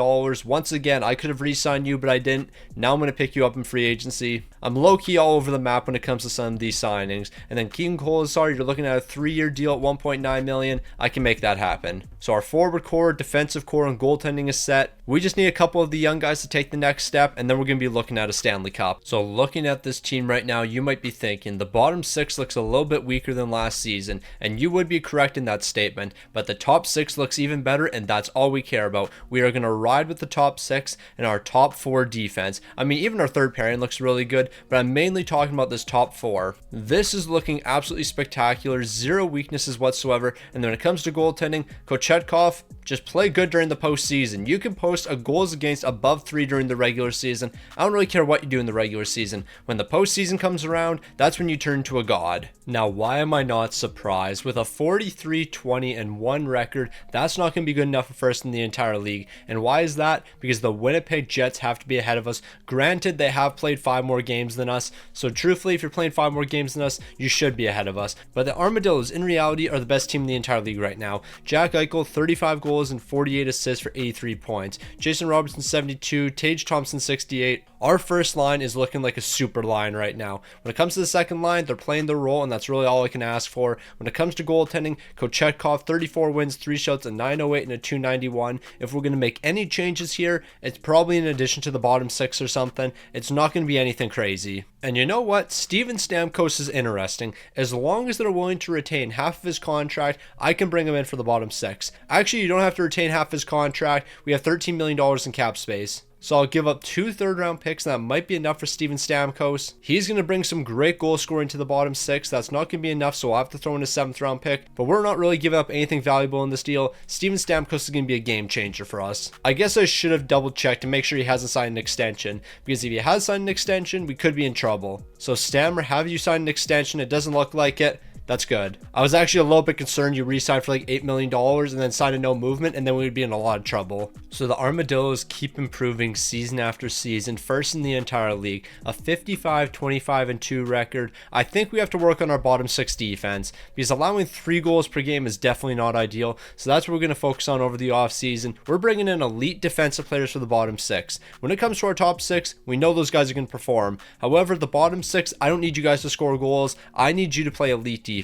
Once again, I could have re-signed you, but I didn't. Now I'm going to pick you up in free agency. I'm low-key all over the map when it comes to some of these signings. And then Keegan Colasar, you're looking at a 3-year deal at $1.9 million. I can make that happen. So our forward core, defensive core, and goaltending is set. We just need a couple of the young guys to take the next step, and then we're going to be looking at a Stanley Cup. So looking at this team right now, you might be thinking the bottom 6 looks a little bit weaker than last season, and you would be correct in that statement, but the top 6 looks even better, and that's all we care about. We are going to ride with the top 6 and our top 4 defense. I mean, even our third pairing looks really good, but I'm mainly talking about this top 4. This is looking absolutely spectacular, 0 weaknesses whatsoever. And then when it comes to goaltending, Kochetkov, just play good during the postseason. You can post a goals against above 3 during the regular season. I don't really care what you do in the regular season. When the postseason comes around, that's when you turn to a god. Now, why am I not surprised? With a 43-20-1 record, that's not going to be good enough for first in the entire league. And why is that? Because the Winnipeg Jets have to be ahead of us. Granted, they have played 5 more games than us. So truthfully, if you're playing 5 more games than us, you should be ahead of us. But the Armadillos, in reality, are the best team in the entire league right now. Jack Eichel, 35 goals and 48 assists for 83 points. Jason Robertson, 72. Tage Thompson, 68. Our first line is looking like a super line right now. When it comes to the second line, they're playing their role, and that's really all I can ask for. When it comes to goaltending, Kochetkov, 34 wins, 3 shots, a 908 and a 291. If we're going to make any changes here, it's probably in addition to the bottom 6 or something. It's not going to be anything crazy. And you know what? Steven Stamkos is interesting. As long as they're willing to retain half of his contract, I can bring him in for the bottom 6. Actually, you don't have to retain half his contract. We have $13 million in cap space. So I'll give up 2 third-round picks, and that might be enough for Steven Stamkos. He's going to bring some great goal scoring to the bottom 6. That's not going to be enough, so I'll have to throw in a 7th-round pick. But we're not really giving up anything valuable in this deal. Steven Stamkos is going to be a game changer for us. I guess I should have double-checked to make sure he hasn't signed an extension, because if he has signed an extension, we could be in trouble. So Stammer, have you signed an extension? It doesn't look like it. That's good. I was actually a little bit concerned you re-signed for like $8 million and then signed a no movement, and then we would be in a lot of trouble. So the Armadillos keep improving season after season, first in the entire league, a 55-25-2 record. I think we have to work on our bottom 6 defense, because allowing 3 goals per game is definitely not ideal. So that's what we're going to focus on over the offseason. We're bringing in elite defensive players for the bottom 6. When it comes to our top 6, we know those guys are going to perform. However, the bottom 6, I don't need you guys to score goals. I need you to play elite defense.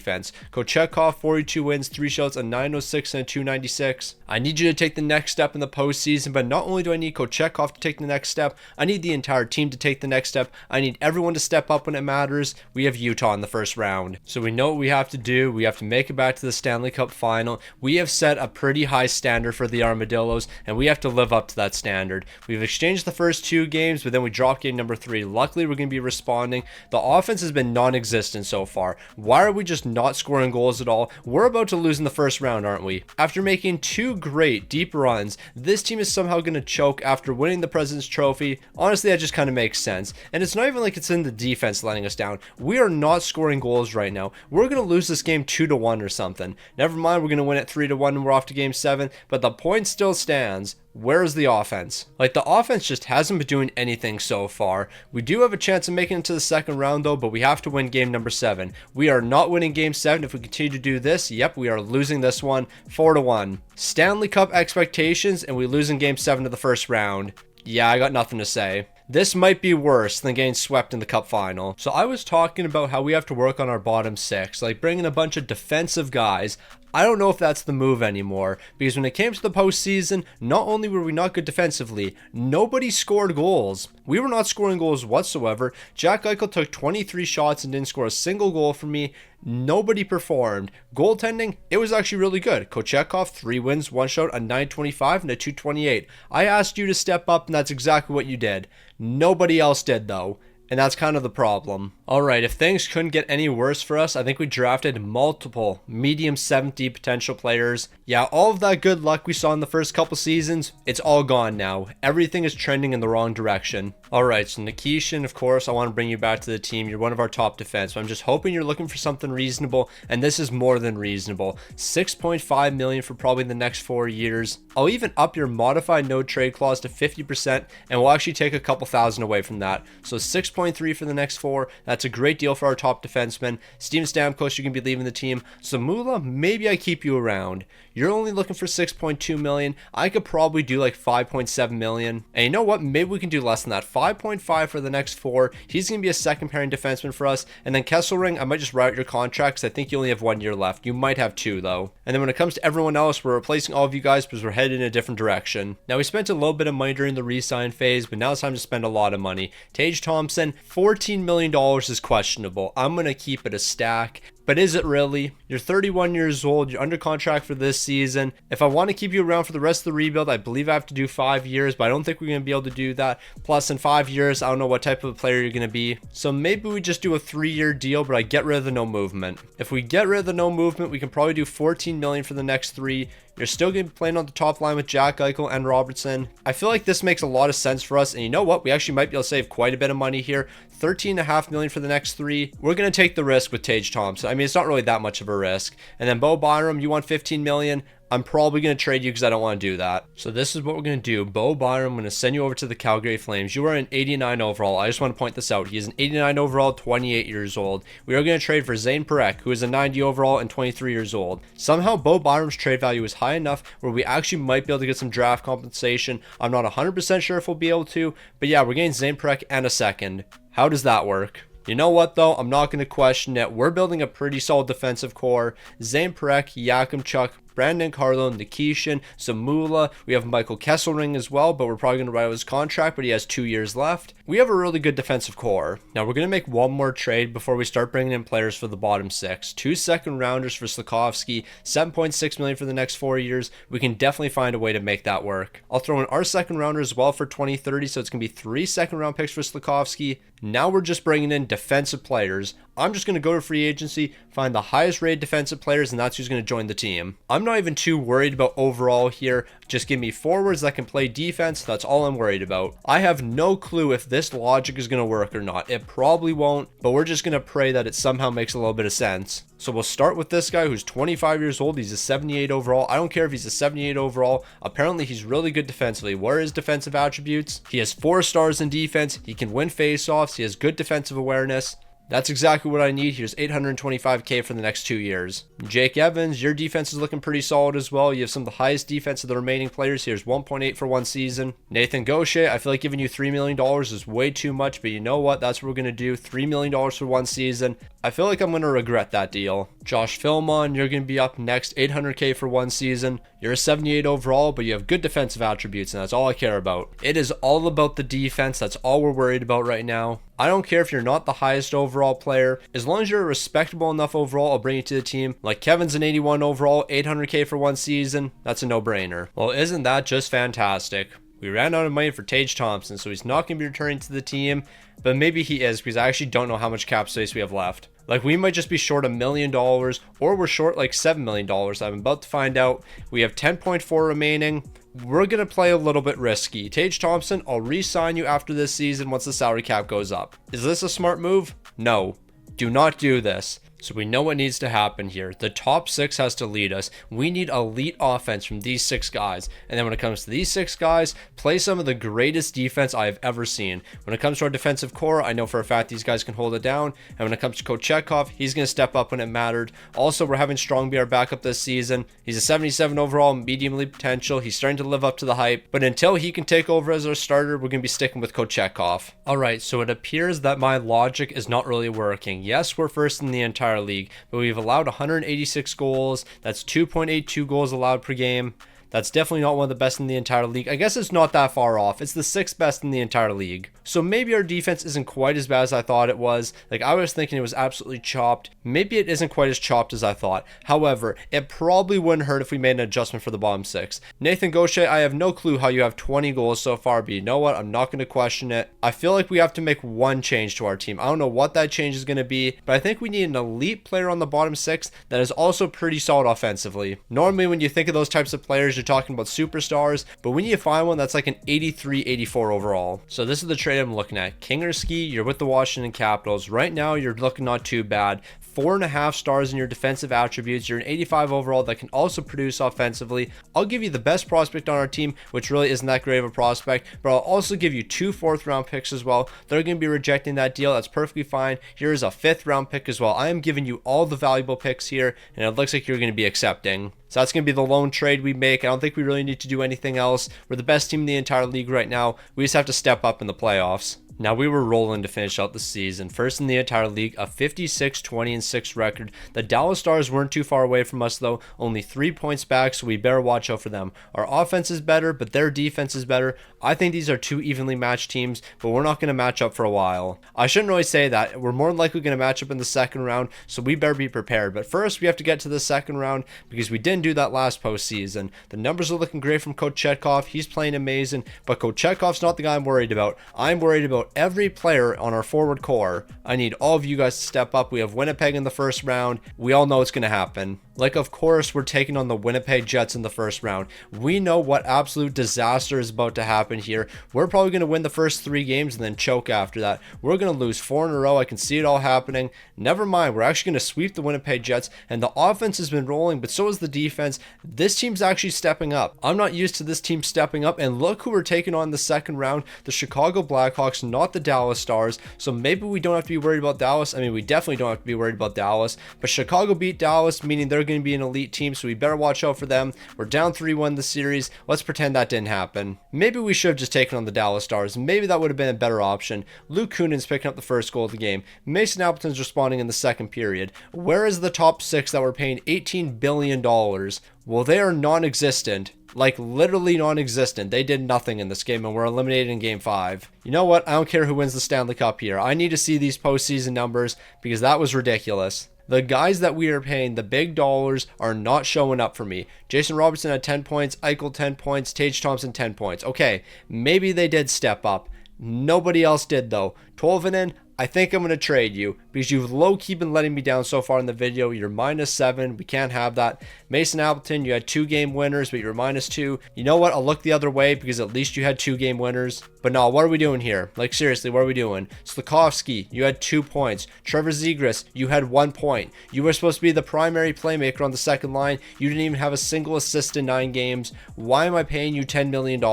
Kochetkov, 42 wins, 3 shots, a 906 and a 296. I need you to take the next step in the postseason, but not only do I need Kochetkov to take the next step, I need the entire team to take the next step. I need everyone to step up when it matters. We have Utah in the first round. So we know what we have to do. We have to make it back to the Stanley Cup final. We have set a pretty high standard for the Armadillos, and we have to live up to that standard. We've exchanged the first 2 games, but then we dropped game number 3. Luckily, we're going to be responding. The offense has been non-existent so far. Why are we just not scoring goals at all? We're about to lose in the first round, aren't we? After making 2 great deep runs, this team is somehow going to choke after winning the President's Trophy. Honestly, that just kind of makes sense. And it's not even like it's in the defense letting us down. We are not scoring goals right now. We're going to lose this game 2-1 or something. Never mind, we're going to win it 3-1 and we're off to game 7, but the point still stands. Where is the offense? Like, the offense just hasn't been doing anything so far. We do have a chance of making it to the second round though, but we have to win game number 7. We are not winning game 7 if we continue to do this. Yep, we are losing this one 4-1. Stanley Cup expectations, and we lose in game 7 of the first round. Yeah, I got nothing to say. This might be worse than getting swept in the cup final. So I was talking about how we have to work on our bottom 6, like bringing a bunch of defensive guys. I don't know if that's the move anymore, because when it came to the postseason, not only were we not good defensively, nobody scored goals. We were not scoring goals whatsoever. Jack Eichel took 23 shots and didn't score a single goal for me. Nobody performed. Goaltending, it was actually really good. Kochetkov, 3 wins, 1 shot, a 925 and a 228. I asked you to step up, and that's exactly what you did. Nobody else did though. And that's kind of the problem. Alright, if things couldn't get any worse for us, I think we drafted multiple medium 7th potential players. Yeah, all of that good luck we saw in the first couple seasons, it's all gone now. Everything is trending in the wrong direction. Alright, so Nikishin, of course, I want to bring you back to the team. You're one of our top defense. I'm just hoping you're looking for something reasonable, and this is more than reasonable. $6.5 million for probably the next 4 years. I'll even up your modified no trade clause to 50%, and we'll actually take a couple thousand away from that. So 6.3 for the next 4. That's a great deal for our top defenseman. Steven Stamkos, you can be leaving the team. Zamula, maybe I keep you around. You're only looking for 6.2 million. I could probably do like 5.7 million. And you know what? Maybe we can do less than that. 5.5 for the next 4. He's going to be a second pairing defenseman for us. And then Kesselring, I might just write out your contract because I think you only have 1 year left. You might have 2 though. And then when it comes to everyone else, we're replacing all of you guys because we're headed in a different direction. Now we spent a little bit of money during the re-sign phase, but now it's time to spend a lot of money. Tage Thompson, $14 million is questionable. I'm going to keep it a stack. But is it really? You're 31 years old, you're under contract for this season. If I want to keep you around for the rest of the rebuild, I believe I have to do 5 years, but I don't think we're going to be able to do that. Plus, in 5 years, I don't know what type of a player you're going to be. So maybe we just do a 3-year deal, but I get rid of the no movement. If we get rid of the no movement, we can probably do 14 million for the next 3. You're still going to be playing on the top line with Jack Eichel and Robertson. I feel like this makes a lot of sense for us. And you know what? We actually might be able to save quite a bit of money here. 13.5 million for the next 3. We're going to take the risk with Tage Thompson. I mean, it's not really that much of a risk. And then Bo Byram, you want 15 million. I'm probably going to trade you because I don't want to do that. So this is what we're going to do. Bo Byram, I'm going to send you over to the Calgary Flames. You are an 89 overall. I just want to point this out. He is an 89 overall, 28 years old. We are going to trade for Zane Parekh, who is a 90 overall and 23 years old. Somehow, Bo Byram's trade value is high enough where we actually might be able to get some draft compensation. I'm not 100% sure if we'll be able to, but yeah, we're getting Zane Parekh and a second. How does that work? You know what though? I'm not going to question it. We're building a pretty solid defensive core. Zane Parekh, Yakimchuk, Brandon Carlo, Nikishin, Zamula. We have Michael Kesselring as well, but we're probably going to write out his contract, but he has 2 years left. We have a really good defensive core. Now we're going to make one more trade before we start bringing in players for the bottom 6. 2 second rounders for Slafkovsky, $7.6 million for the next 4 years. We can definitely find a way to make that work. I'll throw in our second rounder as well for 2030, so it's going to be 3 second round picks for Slafkovsky. Now we're just bringing in defensive players. I'm just going to go to free agency, find the highest rated defensive players, and that's who's going to join the team. I'm not even too worried about overall here. Just give me forwards that can play defense. That's all I'm worried about. I have no clue if this logic is going to work or not. It probably won't, but we're just going to pray that it somehow makes a little bit of sense. So we'll start with this guy who's 25 years old. He's a 78 overall. I don't care if he's a 78 overall. Apparently, he's really good defensively. What are his defensive attributes? He has 4 stars in defense. He can win faceoffs. He has good defensive awareness. That's exactly what I need. Here's $825K for the next 2 years. Jake Evans, your defense is looking pretty solid as well. You have some of the highest defense of the remaining players. Here's 1.8 for 1 season. Nathan Gaucher, I feel like giving you $3 million is way too much, but you know what? That's what we're going to do. $3 million for 1 season. I feel like I'm going to regret that deal. Josh Philmon, you're going to be up next. $800K for 1 season. You're a 78 overall, but you have good defensive attributes, and that's all I care about. It is all about the defense. That's all we're worried about right now. I don't care if you're not the highest overall player. As long as you're respectable enough overall, I'll bring you to the team. Like Kevin's an 81 overall, $800K for 1 season. That's a no-brainer. Well, isn't that just fantastic? We ran out of money for Tage Thompson, so he's not going to be returning to the team, but maybe he is, because I actually don't know how much cap space we have left. Like, we might just be short $1 million, or we're short like $7 million. I'm about to find out. We have 10.4 remaining. We're going to play a little bit risky. Tage Thompson, I'll re-sign you after this season once the salary cap goes up. Is this a smart move? No. Do not do this. So we know what needs to happen here. The top 6 has to lead us. We need elite offense from these 6 guys. And then when it comes to these 6 guys, play some of the greatest defense I have ever seen. When it comes to our defensive core, I know for a fact these guys can hold it down. And when it comes to Kochetkov, he's going to step up when it mattered. Also, we're having Strong be our backup this season. He's a 77 overall, medium elite potential. He's starting to live up to the hype. But until he can take over as our starter, we're going to be sticking with Kochetkov. Alright, so it appears that my logic is not really working. Yes, we're first in the entire league, but we've allowed 186 goals. That's 2.82 goals allowed per game. That's definitely not one of the best in the entire league. I guess it's not that far off. It's the 6th best in the entire league. So maybe our defense isn't quite as bad as I thought it was. Like, I was thinking it was absolutely chopped. Maybe it isn't quite as chopped as I thought. However, it probably wouldn't hurt if we made an adjustment for the bottom 6. Nathan Gaucher, I have no clue how you have 20 goals so far, but you know what? I'm not going to question it. I feel like we have to make one change to our team. I don't know what that change is going to be, but I think we need an elite player on the bottom 6 that is also pretty solid offensively. Normally, when you think of those types of players, you're talking about superstars, but we need to find one that's like an 83, 84 overall. So this is the trade I'm looking at. Kingerski, you're with the Washington Capitals. Right now, you're looking not too bad. 4.5 stars in your defensive attributes. You're an 85 overall that can also produce offensively. I'll give you the best prospect on our team, which really isn't that great of a prospect, but I'll also give you 2 4th round picks as well. They're going to be rejecting that deal. That's perfectly fine. Here's a 5th round pick as well. I am giving you all the valuable picks here, and it looks like you're going to be accepting. So that's going to be the lone trade we make. I don't think we really need to do anything else. We're the best team in the entire league right now. We just have to step up in the playoffs. Now, we were rolling to finish out the season. First in the entire league, a 56-20-6 record. The Dallas Stars weren't too far away from us, though. Only 3 points back, so we better watch out for them. Our offense is better, but their defense is better. I think these are 2 evenly matched teams, but we're not going to match up for a while. I shouldn't really say that. We're more than likely going to match up in the second round, so we better be prepared. But first, we have to get to the second round because we didn't do that last postseason. The numbers are looking great from Kochetkov. He's playing amazing, but Kochetkov's not the guy I'm worried about. I'm worried about every player on our forward core. I need all of you guys to step up. We have Winnipeg in the first round. We all know it's going to happen. Like, of course, we're taking on the Winnipeg Jets in the first round. We know what absolute disaster is about to happen here. We're probably going to win the first 3 games and then choke after that. We're going to lose 4 in a row. I can see it all happening. Never mind. We're actually going to sweep the Winnipeg Jets, and the offense has been rolling, but so is the defense. This team's actually stepping up. I'm not used to this team stepping up, and look who we're taking on in the second round. The Chicago Blackhawks, not the Dallas Stars. So maybe we don't have to be worried about Dallas. I mean, we definitely don't have to be worried about Dallas, but Chicago beat Dallas, meaning they're going to be an elite team, so we better watch out for them. We're down 3-1 the series. Let's pretend that didn't happen. Maybe we should have just taken on the Dallas Stars. Maybe that would have been a better option. Luke Kunin's picking up the first goal of the game. Mason Appleton's responding in the second period. Where is the top 6 that were paying $18 billion? Well, they are non-existent. Like, literally non-existent. They did nothing in this game, and we're eliminated in Game 5. You know what? I don't care who wins the Stanley Cup here. I need to see these postseason numbers, because that was ridiculous. The guys that we are paying the big dollars are not showing up for me. Jason Robertson had 10 points, Eichel 10 points, Tage Thompson 10 points. Okay, maybe they did step up. Nobody else did, though. Tolvanen, I think I'm going to trade you because you've low-key been letting me down so far in the video. You're -7. We can't have that. Mason Appleton, you had 2 game winners, but you're -2. You know what? I'll look the other way because at least you had 2 game winners. But no, what are we doing here? Like, seriously, what are we doing? Slafkovsky, you had 2 points. Trevor Zegras, you had 1 point. You were supposed to be the primary playmaker on the second line. You didn't even have a single assist in 9 games. Why am I paying you $10 million?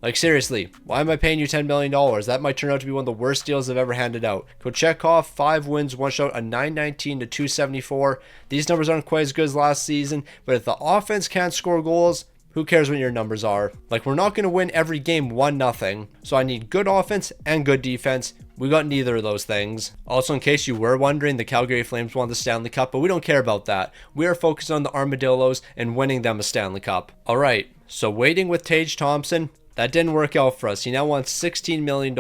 Like, seriously, why am I paying you $10 million? That might turn out to be one of the worst deals I've ever handed out. Kochetkov, 5 wins, 1 shutout, a 919 to 274. These numbers aren't quite as good as last season, but if the offense can't score goals, who cares what your numbers are? Like, we're not going to win every game 1-0. So I need good offense and good defense. We got neither of those things. Also, in case you were wondering, the Calgary Flames won the Stanley Cup, but we don't care about that. We are focused on the Armadillos and winning them a Stanley Cup. All right, so waiting with Tage Thompson. That didn't work out for us. He now wants $16 million,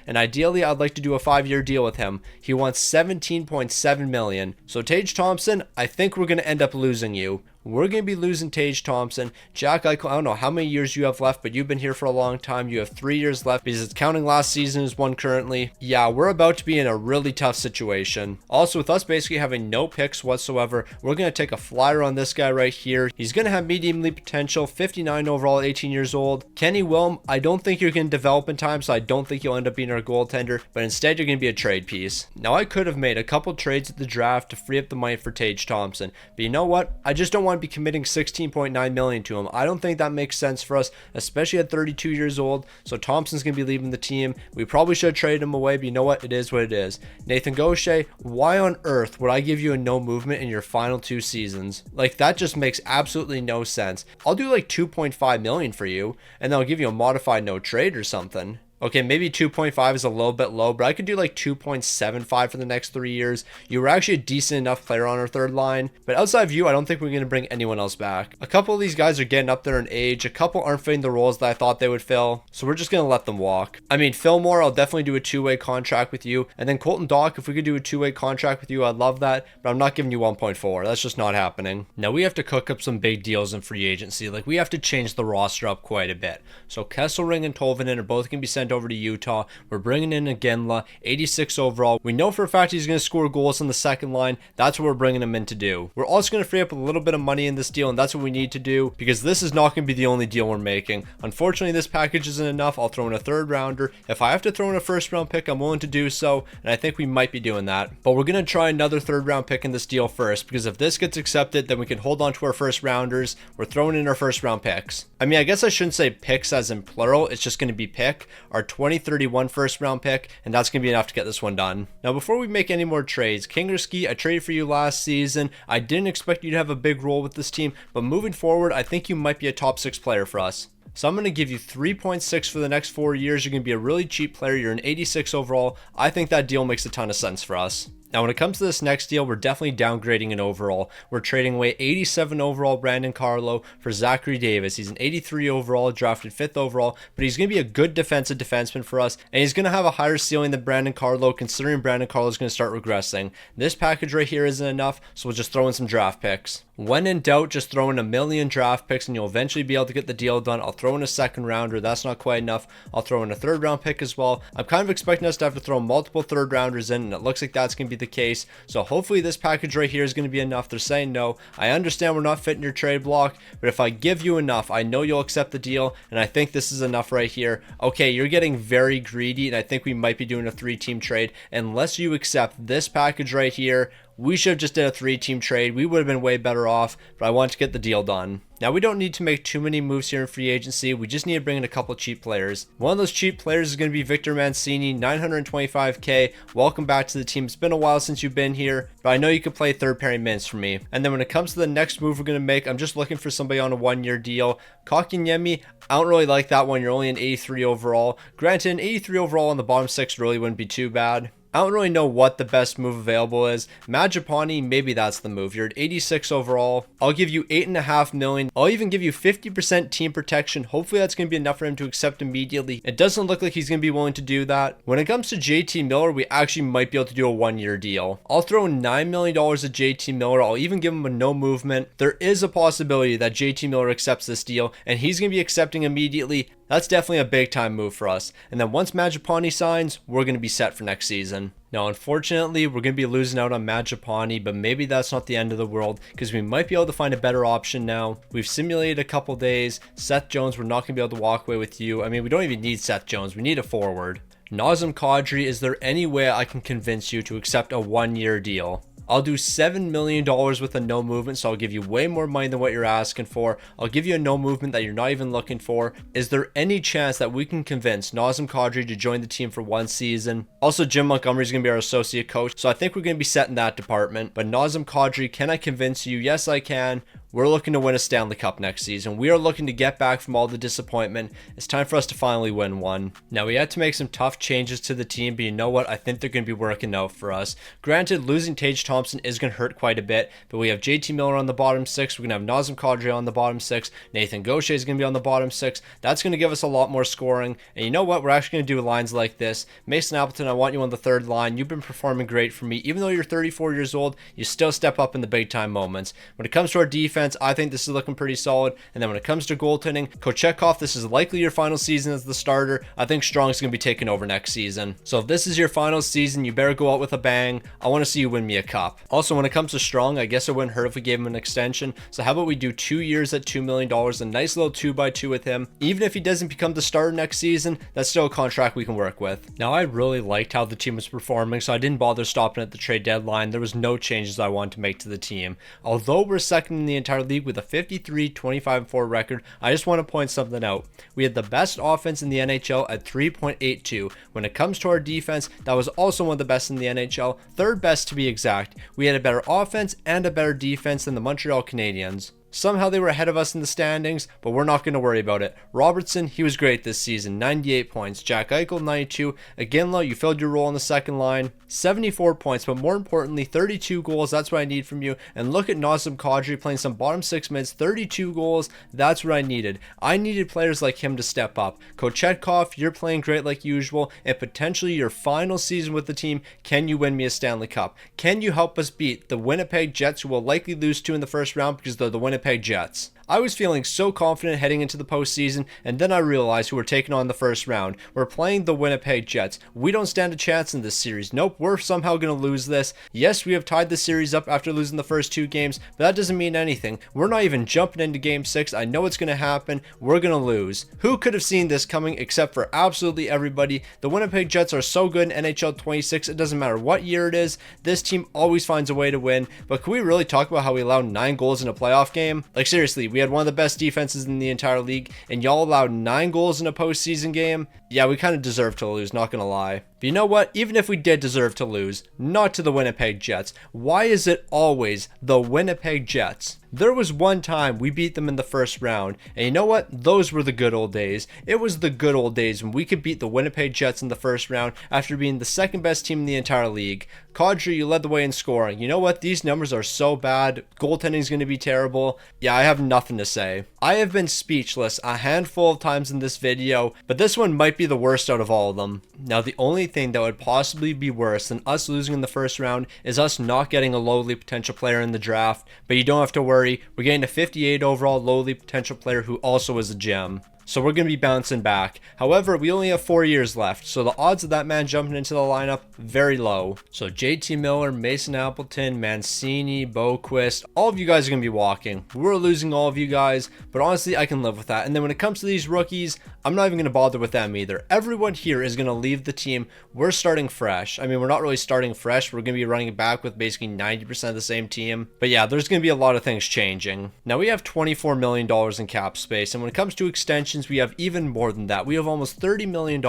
and ideally I'd like to do a 5-year deal with him. He wants $17.7 million. So Tage Thompson, I think we're going to end up losing you. We're going to be losing Tage Thompson. Jack Eichel, I don't know how many years you have left, but you've been here for a long time. You have 3 years left because it's counting last season as 1 currently. Yeah, we're about to be in a really tough situation. Also, with us basically having no picks whatsoever, we're going to take a flyer on this guy right here. He's going to have medium league potential, 59 overall, 18 years old. Kenny Wilm, I don't think you're going to develop in time, so I don't think you'll end up being our goaltender, but instead you're going to be a trade piece. Now, I could have made a couple trades at the draft to free up the money for Tage Thompson, but you know what? I just don't want to be committing $16.9 million to him. I don't think that makes sense for us, especially at 32 years old. So Thompson's gonna be leaving the team. We probably should trade him away, but you know what? It is what it is. Nathan Gaucher, why on earth would I give you a no movement in your final 2 seasons? Like, that just makes absolutely no sense. I'll do like $2.5 million for you, and then I'll give you a modified no trade or something. Okay, maybe 2.5 is a little bit low, but I could do like 2.75 for the next 3 years. You were actually a decent enough player on our third line, but outside of you, I don't think we're going to bring anyone else back. A couple of these guys are getting up there in age. A couple aren't fitting the roles that I thought they would fill, so we're just going to let them walk. I mean, Fillmore, I'll definitely do a 2-way contract with you, and then Colton Dach, if we could do a 2-way contract with you, I'd love that, but I'm not giving you 1.4. That's just not happening. Now, we have to cook up some big deals in free agency. Like, we have to change the roster up quite a bit. So Kesselring and Tolvanen are both going to be sent over to Utah. We're bringing in Iginla, 86 overall. We know for a fact he's going to score goals on the second line. That's what we're bringing him in to do. We're also going to free up a little bit of money in this deal, and that's what we need to do because this is not going to be the only deal we're making. Unfortunately, this package isn't enough. I'll throw in a 3rd rounder. If I have to throw in a 1st round pick, I'm willing to do so, and I think we might be doing that. But we're going to try another 3rd round pick in this deal first because if this gets accepted, then we can hold on to our 1st rounders. We're throwing in our 1st round picks. I mean, I guess I shouldn't say picks as in plural. It's just going to be pick. Our 2031 1st round pick, and that's going to be enough to get this one done. Now, before we make any more trades, Kingerski, I traded for you last season. I didn't expect you to have a big role with this team, but moving forward, I think you might be a top 6 player for us. So I'm going to give you 3.6 for the next 4 years. You're going to be a really cheap player. You're an 86 overall. I think that deal makes a ton of sense for us. Now, when it comes to this next deal, we're definitely downgrading an overall. We're trading away 87 overall Brandon Carlo for Zachary Davis. He's an 83 overall, drafted 5th overall, but he's going to be a good defensive defenseman for us, and he's going to have a higher ceiling than Brandon Carlo, considering Brandon Carlo is going to start regressing. This package right here isn't enough, so we'll just throw in some draft picks. When in doubt, just throw in a million draft picks and you'll eventually be able to get the deal done. I'll throw in a 2nd rounder. That's not quite enough. I'll throw in a 3rd round pick as well. I'm kind of expecting us to have to throw multiple 3rd rounders in, and it looks like that's going to be the case. So hopefully this package right here is going to be enough. They're saying no. I understand we're not fitting your trade block, but if I give you enough, I know you'll accept the deal, and I think this is enough right here. Okay, you're getting very greedy, and I think we might be doing a 3-team trade. Unless you accept this package right here, We should have just did a 3-team trade. We would have been way better off, but I want to get the deal done. Now, we don't need to make too many moves here in free agency. We just need to bring in a couple cheap players. One of those cheap players is going to be Victor Mancini, 925k. Welcome back to the team. It's been a while since you've been here, but I know you can play third pairing minutes for me. And then when it comes to the next move we're going to make, I'm just looking for somebody on a 1-year deal. Kotkaniemi, I don't really like that one. You're only an 83 overall. Granted, an 83 overall on the bottom 6 really wouldn't be too bad. I don't really know what the best move available is. Mangiapane, maybe that's the move. You're at 86 overall. I'll give you $8.5 million. I'll even give you 50% team protection. Hopefully that's going to be enough for him to accept immediately. It doesn't look like he's going to be willing to do that. When it comes to JT Miller, we actually might be able to do a 1-year deal. I'll throw $9 million at JT Miller. I'll even give him a no movement. There is a possibility that JT Miller accepts this deal, and he's going to be accepting immediately. That's definitely a big time move for us. And then once Mangiapane signs, we're going to be set for next season. Now, unfortunately, we're going to be losing out on Mangiapane, but maybe that's not the end of the world because we might be able to find a better option now. We've simulated a couple days. Seth Jones, we're not going to be able to walk away with you. I mean, we don't even need Seth Jones. We need a forward. Nazem Kadri, is there any way I can convince you to accept a 1-year deal? I'll do $7 million with a no movement, so I'll give you way more money than what you're asking for. I'll give you a no movement that you're not even looking for. Is there any chance that we can convince Nazem Kadri to join the team for 1 season? Also, Jim Montgomery is going to be our associate coach, so I think we're going to be set in that department. But Nazem Kadri, can I convince you? Yes, I can. We're looking to win a Stanley Cup next season. We are looking to get back from all the disappointment. It's time for us to finally win one. Now, we had to make some tough changes to the team, but you know what? I think they're going to be working out for us. Granted, losing Tage Thompson is going to hurt quite a bit, but we have JT Miller on the bottom 6. We're going to have Nazem Kadri on the bottom 6. Nathan Gaucher is going to be on the bottom 6. That's going to give us a lot more scoring. And you know what? We're actually going to do lines like this. Mason Appleton, I want you on the 3rd line. You've been performing great for me. Even though you're 34 years old, you still step up in the big time moments. When it comes to our defense, I think this is looking pretty solid. And then when it comes to goaltending, Kochetkov, this is likely your final season as the starter. I think Strong's going to be taking over next season. So if this is your final season, you better go out with a bang. I want to see you win me a cup. Also, when it comes to Strong, I guess it wouldn't hurt if we gave him an extension. So how about we do 2 years at $2 million, a nice little 2x2 with him. Even if he doesn't become the starter next season, that's still a contract we can work with. Now, I really liked how the team was performing, so I didn't bother stopping at the trade deadline. There was no changes I wanted to make to the team. Although we're second in the entire league with a 53-25-4 record, I just want to point something out. We had the best offense in the NHL at 3.82. When it comes to our defense, that was also one of the best in the NHL, 3rd best to be exact. We had a better offense and a better defense than the Montreal Canadiens. Somehow they were ahead of us in the standings, but we're not going to worry about it. Robertson, he was great this season, 98 points. Jack Eichel, 92. Iginla, you filled your role on the second line, 74 points, but more importantly, 32 goals. That's what I need from you. And look at Nazem Kadri playing some bottom 6 minutes, 32 goals. That's what I needed. I needed players like him to step up. Kochetkov, you're playing great like usual, and potentially your final season with the team, can you win me a Stanley Cup? Can you help us beat the Winnipeg Jets, who will likely lose to in the first round because they're the Winnipeg Jets? I was feeling so confident heading into the postseason, and then I realized who we're taking on the first round. We're playing the Winnipeg Jets. We don't stand a chance in this series. Nope, we're somehow going to lose this. Yes, we have tied the series up after losing the first 2 games, but that doesn't mean anything. We're not even jumping into Game 6. I know it's going to happen. We're going to lose. Who could have seen this coming except for absolutely everybody? The Winnipeg Jets are so good in NHL 26. It doesn't matter what year it is. This team always finds a way to win. But can we really talk about how we allowed 9 goals in a playoff game? Like, seriously, we had one of the best defenses in the entire league, and y'all allowed 9 goals in a postseason game? Yeah, we kind of deserve to lose, not gonna lie. But you know what? Even if we did deserve to lose, not to the Winnipeg Jets. Why is it always the Winnipeg Jets? There was one time we beat them in the first round, and you know what? Those were the good old days. It was the good old days when we could beat the Winnipeg Jets in the first round after being the 2nd best team in the entire league. Kadri, you led the way in scoring. You know what? These numbers are so bad. Goaltending is going to be terrible. Yeah, I have nothing to say. I have been speechless a handful of times in this video, but this one might be the worst out of all of them. Now, the only thing that would possibly be worse than us losing in the first round is us not getting a lowly potential player in the draft, but you don't have to worry. We're getting a 58 overall lowly potential player who also is a gem. so we're going to be bouncing back. However, we only have 4 years left, so the odds of that man jumping into the lineup, very low. So JT Miller, Mason Appleton, Mancini, Boquist, all of you guys are going to be walking. We're losing all of you guys, but honestly, I can live with that. And then when it comes to these rookies, I'm not even going to bother with them either. Everyone here is going to leave the team. We're starting fresh. I mean, we're not really starting fresh. We're going to be running back with basically 90% of the same team. But yeah, there's going to be a lot of things changing. Now, we have $24 million in cap space, and when it comes to extensions, we have even more than that. We have almost $30 million.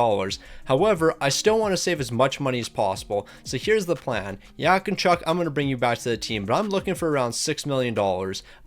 However, I still want to save as much money as possible. So here's the plan. Yakimchuk, I'm going to bring you back to the team, but I'm looking for around $6 million.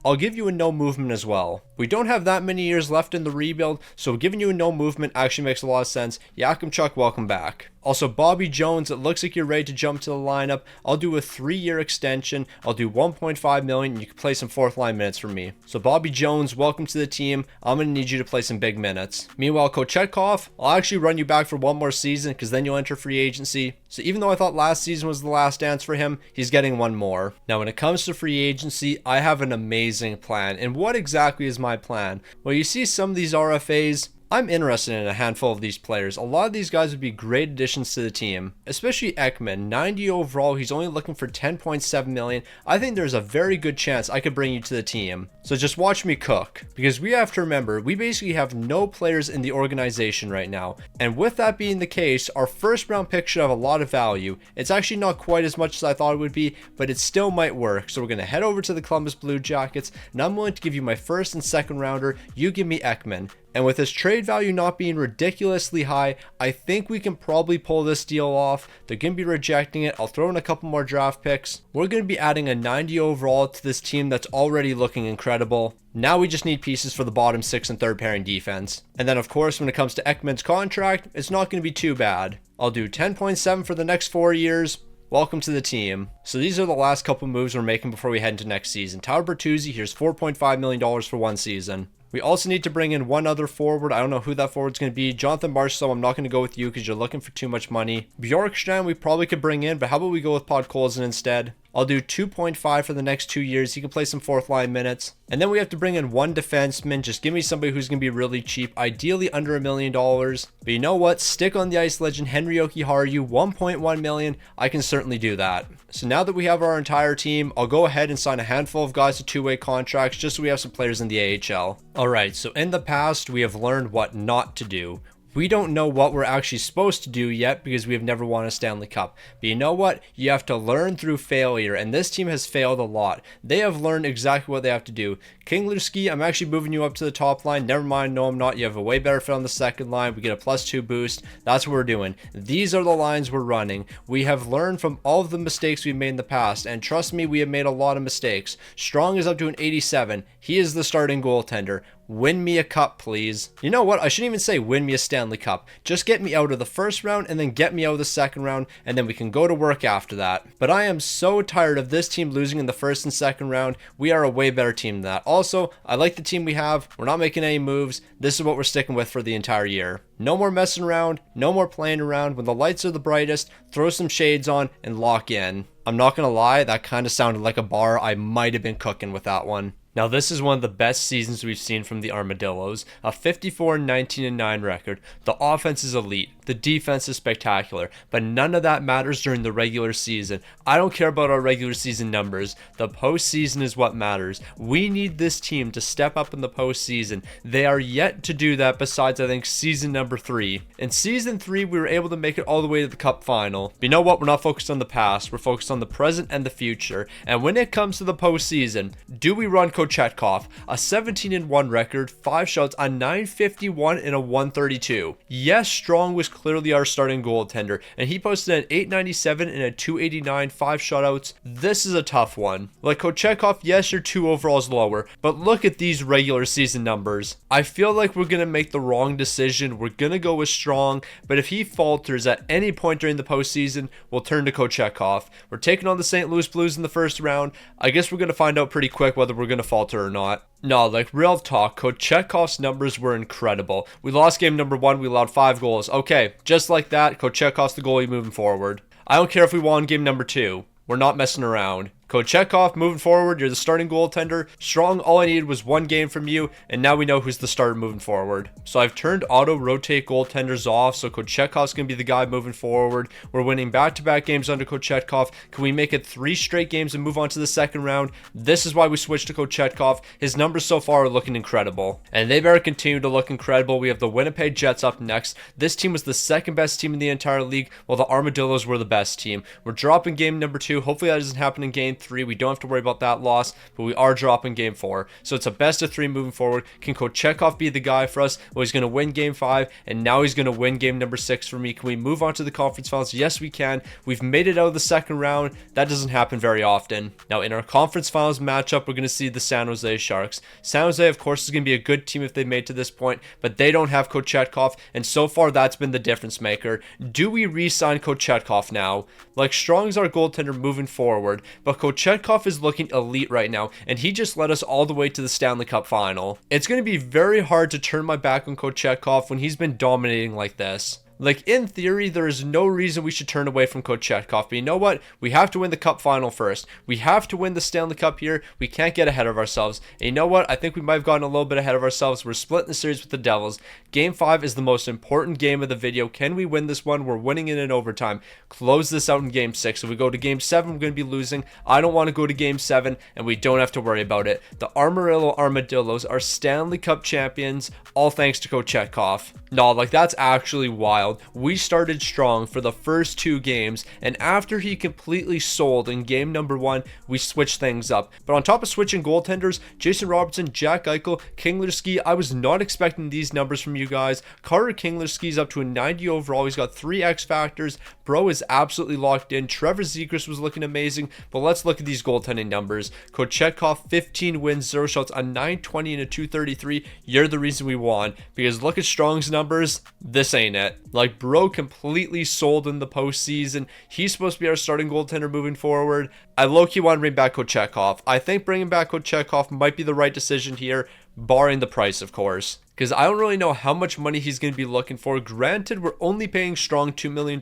I'll give you a no movement as well. We don't have that many years left in the rebuild, so giving you a no movement actually makes a lot of sense. Yakimchuk, welcome back. Also, Bobby Jones, it looks like you're ready to jump to the lineup. I'll do a 3-year extension. I'll do $1.5 million, and you can play some fourth line minutes for me. So Bobby Jones, welcome to the team. I'm going to need you to play some big minutes. Meanwhile, Kochetkov, I'll actually run you back for one more season because then you'll enter free agency. So even though I thought last season was the last dance for him, he's getting one more. Now, when it comes to free agency, I have an amazing plan. And what exactly is my plan? Well, you see some of these RFAs, I'm interested in a handful of these players. A lot of these guys would be great additions to the team, especially Ekman. 90 overall, he's only looking for 10.7 million. I think there's a very good chance I could bring you to the team. So just watch me cook, because we have to remember, we basically have no players in the organization right now. And with that being the case, our first round pick should have a lot of value. It's actually not quite as much as I thought it would be, but it still might work. So we're going to head over to the Columbus Blue Jackets, and I'm willing to give you my first and second rounder. You give me Ekman. And with his trade value not being ridiculously high, I think we can probably pull this deal off. They're going to be rejecting it. I'll throw in a couple more draft picks. We're going to be adding a 90 overall to this team that's already looking incredible. Now we just need pieces for the bottom 6 and third pairing defense. And then of course, when it comes to Ekman's contract, it's not going to be too bad. I'll do 10.7 for the next 4 years. Welcome to the team. So these are the last couple moves we're making before we head into next season. Tyler Bertuzzi, here's $4.5 million for 1 season. We also need to bring in one other forward. I don't know who that forward's going to be. Jonathan Marchessault, I'm not going to go with you because you're looking for too much money. Bjorkstrand, we probably could bring in, but how about we go with Podkolzin instead? I'll do 2.5 for the next 2 years. He can play some fourth line minutes. And then we have to bring in one defenseman. Just give me somebody who's going to be really cheap, ideally under $1 million. But you know what? Stick on the ice legend Henry Jokiharju, $1.1 million. I can certainly do that. So now that we have our entire team, I'll go ahead and sign a handful of guys to 2-way contracts just so we have some players in the AHL. Alright, so in the past, we have learned what not to do. We don't know what we're actually supposed to do yet because we have never won a Stanley Cup. But you know what? You have to learn through failure, and this team has failed a lot. They have learned exactly what they have to do. Kinglerski, I'm actually moving you up to the top line. Never mind, no I'm not. You have a way better fit on the second line. We get a +2 boost. That's what we're doing. These are the lines we're running. We have learned from all of the mistakes we've made in the past, and trust me, we have made a lot of mistakes. Strong is up to an 87. He is the starting goaltender. Win me a cup, please. You know what? I shouldn't even say win me a Stanley Cup. Just get me out of the first round and then get me out of the second round, and then we can go to work after that. But I am so tired of this team losing in the first and second round. We are a way better team than that. Also, I like the team we have. We're not making any moves. This is what we're sticking with for the entire year. No more messing around. No more playing around. When the lights are the brightest, throw some shades on and lock in. I'm not going to lie, that kind of sounded like a bar. I might have been cooking with that one. Now this is one of the best seasons we've seen from the Armadillos, a 54-19-9 record. The offense is elite, the defense is spectacular, but none of that matters during the regular season. I don't care about our regular season numbers, the postseason is what matters. We need this team to step up in the postseason. They are yet to do that besides I think season number 3. In season 3 we were able to make it all the way to the cup final. But you know what, we're not focused on the past, we're focused on the present and the future. And when it comes to the postseason, do we run Kochetkov, a 17-1 record, 5 shots, a 951 and a 132. Yes, Strong was clearly our starting goaltender, and he posted an 897 and a 289, 5 shutouts. This is a tough one. Like Kochetkov, yes, you're 2 overalls lower, but look at these regular season numbers. I feel like we're going to make the wrong decision. We're going to go with Strong, but if he falters at any point during the postseason, we'll turn to Kochetkov. We're taking on the St. Louis Blues in the first round. I guess we're going to find out pretty quick whether we're going to falter or not. No, like real talk, Kochetkov's numbers were incredible. We lost game number 1, we allowed 5 goals. Okay, just like that, Kochetkov's the goalie moving forward. I don't care if we won game number 2. We're not messing around. Kochetkov, moving forward, you're the starting goaltender. Strong, all I needed was one game from you, and now we know who's the starter moving forward. So I've turned auto rotate goaltenders off, so Kochetkov's going to be the guy moving forward. We're winning back-to-back games under Kochetkov. Can we make it 3 straight games and move on to the second round? This is why we switched to Kochetkov. His numbers so far are looking incredible, and they better continue to look incredible. We have the Winnipeg Jets up next. This team was the second best team in the entire league, while the Armadillos were the best team. We're dropping game number 2. Hopefully that doesn't happen in game 3. We don't have to worry about that loss, but we are dropping game 4. So it's a best of 3 moving forward. Can Kochetkov be the guy for us? Well, he's going to win game 5, and now he's going to win game number 6 for me. Can we move on to the conference finals? Yes, we can. We've made it out of the second round. That doesn't happen very often. Now, in our conference finals matchup, we're going to see the San Jose Sharks. San Jose, of course, is going to be a good team if they made to this point, but they don't have Kochetkov, and so far that's been the difference maker. Do we re-sign Kochetkov now? Like, Strong's our goaltender moving forward, but Kochetkov is looking elite right now, and he just led us all the way to the Stanley Cup final. It's going to be very hard to turn my back on Kochetkov when he's been dominating like this. Like, in theory, there is no reason we should turn away from Kochetkov. But you know what? We have to win the Cup final first. We have to win the Stanley Cup here. We can't get ahead of ourselves. And you know what? I think we might have gotten a little bit ahead of ourselves. We're splitting the series with the Devils. Game 5 is the most important game of the video. Can we win this one? We're winning it in overtime. Close this out in Game 6. If we go to Game 7, we're going to be losing. I don't want to go to Game 7, and we don't have to worry about it. The Amarillo Armadillos are Stanley Cup champions, all thanks to Kochetkov. No, like, that's actually wild. We started strong for the first 2 games, and after he completely sold in game number 1, we switched things up. But on top of switching goaltenders, Jason Robertson, Jack Eichel, Kinglerski, I was not expecting these numbers from you guys. Carter Kinglerski's up to a 90 overall. He's got 3 X factors. Bro is absolutely locked in. Trevor Zegras was looking amazing, but let's look at these goaltending numbers. Kochetkov, 15 wins, 0 shots, a 920 and a 233. You're the reason we won, because look at Strong's numbers. This ain't it. Like, bro completely sold in the postseason. He's supposed to be our starting goaltender moving forward. I low-key want to bring back Kochetkov. I think bringing back Kochetkov might be the right decision here, barring the price, of course, because I don't really know how much money he's going to be looking for. Granted, we're only paying Strong $2 million,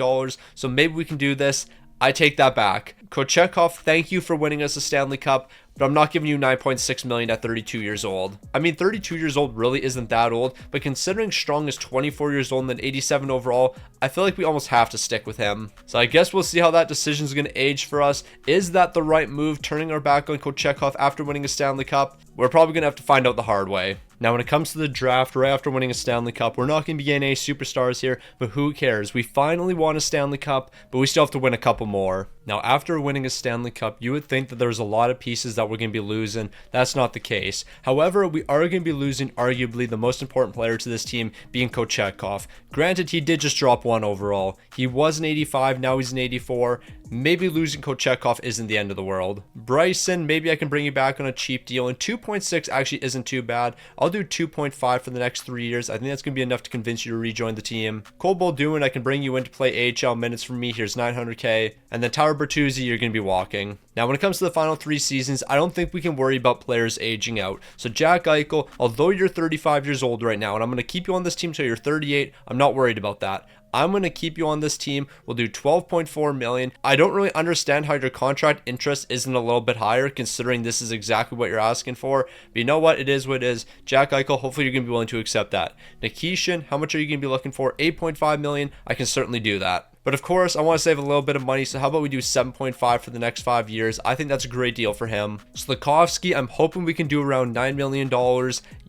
so maybe we can do this. I take that back. Kochetkov, thank you for winning us a Stanley Cup, but I'm not giving you $9.6 million at 32 years old. I mean, 32 years old really isn't that old, but considering Strong is 24 years old and then 87 overall, I feel like we almost have to stick with him. So I guess we'll see how that decision is going to age for us. Is that the right move, turning our back on Kochetkov after winning a Stanley Cup? We're probably going to have to find out the hard way. Now, when it comes to the draft, right after winning a Stanley Cup, we're not going to be getting any superstars here, but who cares? We finally won a Stanley Cup, but we still have to win a couple more. Now, after winning a Stanley Cup, you would think that there's a lot of pieces that we're going to be losing. That's not the case. However, we are going to be losing arguably the most important player to this team, being Kochetkov. Granted, he did just drop 1 overall. He was an 85, now he's an 84. Maybe losing Kochetkov isn't the end of the world. Bryson, maybe I can bring you back on a cheap deal, and 2.6 actually isn't too bad. I'll do 2.5 for the next 3 years. I think that's going to be enough to convince you to rejoin the team. Cole Bolduin, I can bring you in to play AHL minutes for me. Here's 900k. And then Tyler Bertuzzi, you're going to be walking. Now, when it comes to the final 3 seasons, I don't think we can worry about players aging out. So Jack Eichel, although you're 35 years old right now, and I'm going to keep you on this team until you're 38, I'm not worried about that. I'm going to keep you on this team. We'll do 12.4 million. I don't really understand how your contract interest isn't a little bit higher, considering this is exactly what you're asking for. But you know what? It is what it is. Jack Eichel, hopefully you're going to be willing to accept that. Nikishin, how much are you going to be looking for? 8.5 million. I can certainly do that. But of course, I want to save a little bit of money, so how about we do 7.5 for the next 5 years? I think that's a great deal for him. Slafkovsky, I'm hoping we can do around $9 million.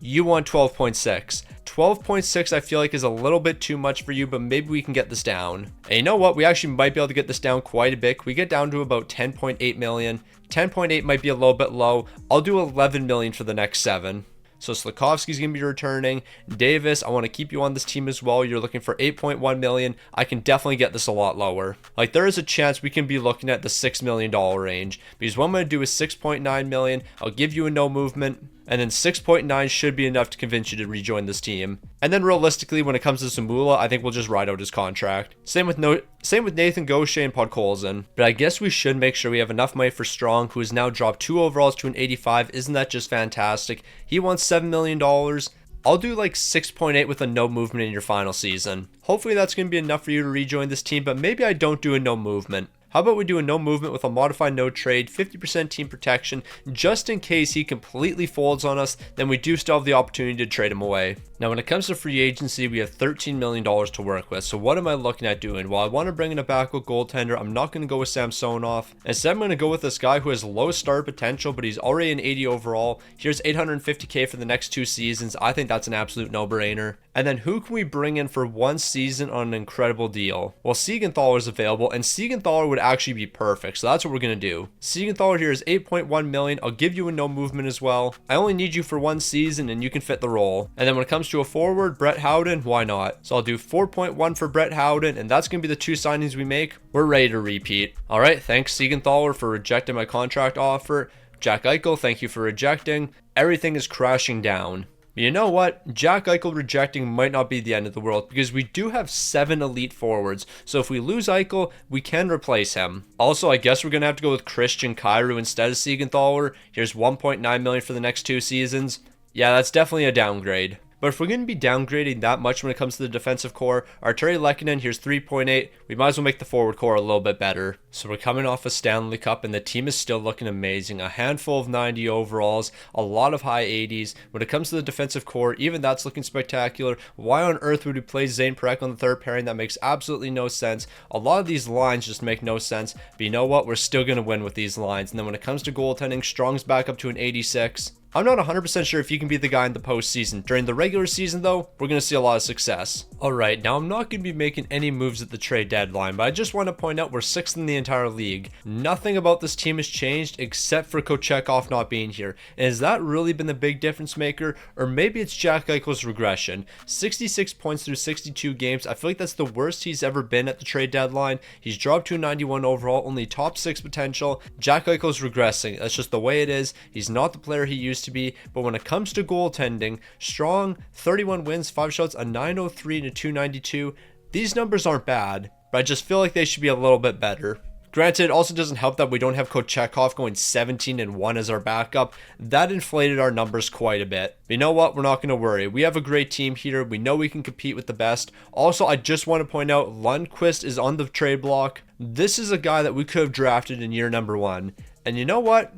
You want 12.6. 12.6 I feel like is a little bit too much for you, but maybe we can get this down. And you know what? We actually might be able to get this down quite a bit. We get down to about 10.8 million. 10.8 might be a little bit low. I'll do 11 million for the next 7. So Slafkovsky's going to be returning. Davis, I want to keep you on this team as well. You're looking for 8.1 million. I can definitely get this a lot lower. Like, there is a chance we can be looking at the $6 million range, because what I'm going to do is 6.9 million. I'll give you a no movement. And then 6.9 should be enough to convince you to rejoin this team. And then realistically, when it comes to Zamula, I think we'll just ride out his contract. Same with Nathan Gaucher and Podkolzin. But I guess we should make sure we have enough money for Strong, who has now dropped 2 overalls to an 85. Isn't that just fantastic? He wants $7 million. I'll do like 6.8 with a no movement in your final season. Hopefully that's going to be enough for you to rejoin this team, but maybe I don't do a no movement. How about we do a no movement with a modified no trade, 50% team protection, just in case he completely folds on us, then we do still have the opportunity to trade him away. Now, when it comes to free agency, we have $13 million to work with. So what am I looking at doing? Well, I want to bring in a backup goaltender. I'm not going to go with Samsonov. Instead, I'm going to go with this guy who has low star potential, but he's already an 80 overall. Here's $850K for the next 2 seasons. I think that's an absolute no-brainer. And then who can we bring in for 1 season on an incredible deal? Well, Siegenthaler is available, and Siegenthaler would actually be perfect. So that's what we're going to do. Siegenthaler here is 8.1 million. I'll give you a no movement as well. I only need you for 1 season, and you can fit the role. And then when it comes to a forward, Brett Howden, why not? So I'll do 4.1 for Brett Howden, and that's going to be the 2 signings we make. We're ready to repeat. All right, thanks Siegenthaler for rejecting my contract offer. Jack Eichel, thank you for rejecting. Everything is crashing down. But you know what? Jack Eichel rejecting might not be the end of the world because we do have 7 elite forwards. So if we lose Eichel, we can replace him. Also, I guess we're going to have to go with Christian Kyrou instead of Siegenthaler. Here's 1.9 million for the next 2 seasons. Yeah, that's definitely a downgrade. But if we're going to be downgrading that much when it comes to the defensive core, Artturi Lehkonen, here's 3.8. We might as well make the forward core a little bit better. So we're coming off a Stanley Cup and the team is still looking amazing. A handful of 90 overalls, a lot of high 80s. When it comes to the defensive core, even that's looking spectacular. Why on earth would we play Zane Parekh on the third pairing? That makes absolutely no sense. A lot of these lines just make no sense. But you know what? We're still going to win with these lines. And then when it comes to goaltending, Strong's back up to an 86. I'm not 100% sure if he can be the guy in the postseason. During the regular season, though, we're going to see a lot of success. Alright, now I'm not going to be making any moves at the trade deadline, but I just want to point out we're 6th in the entire league. Nothing about this team has changed except for Kochetkov not being here. And has that really been the big difference maker? Or maybe it's Jack Eichel's regression. 66 points through 62 games. I feel like that's the worst he's ever been at the trade deadline. He's dropped to 91 overall, only top 6 potential. Jack Eichel's regressing. That's just the way it is. He's not the player he used to be. But when it comes to goaltending, Strong, 31 wins, 5 shots, a 903 and a 292. These numbers aren't bad, but I just feel like they should be a little bit better. Granted, it also doesn't help that we don't have Kochetkov going 17-1 as our backup. That inflated our numbers quite a bit. But you know what? We're not going to worry. We have a great team here. We know we can compete with the best. Also, I just want to point out Lundqvist is on the trade block. This is a guy that we could have drafted in year number 1. And you know what?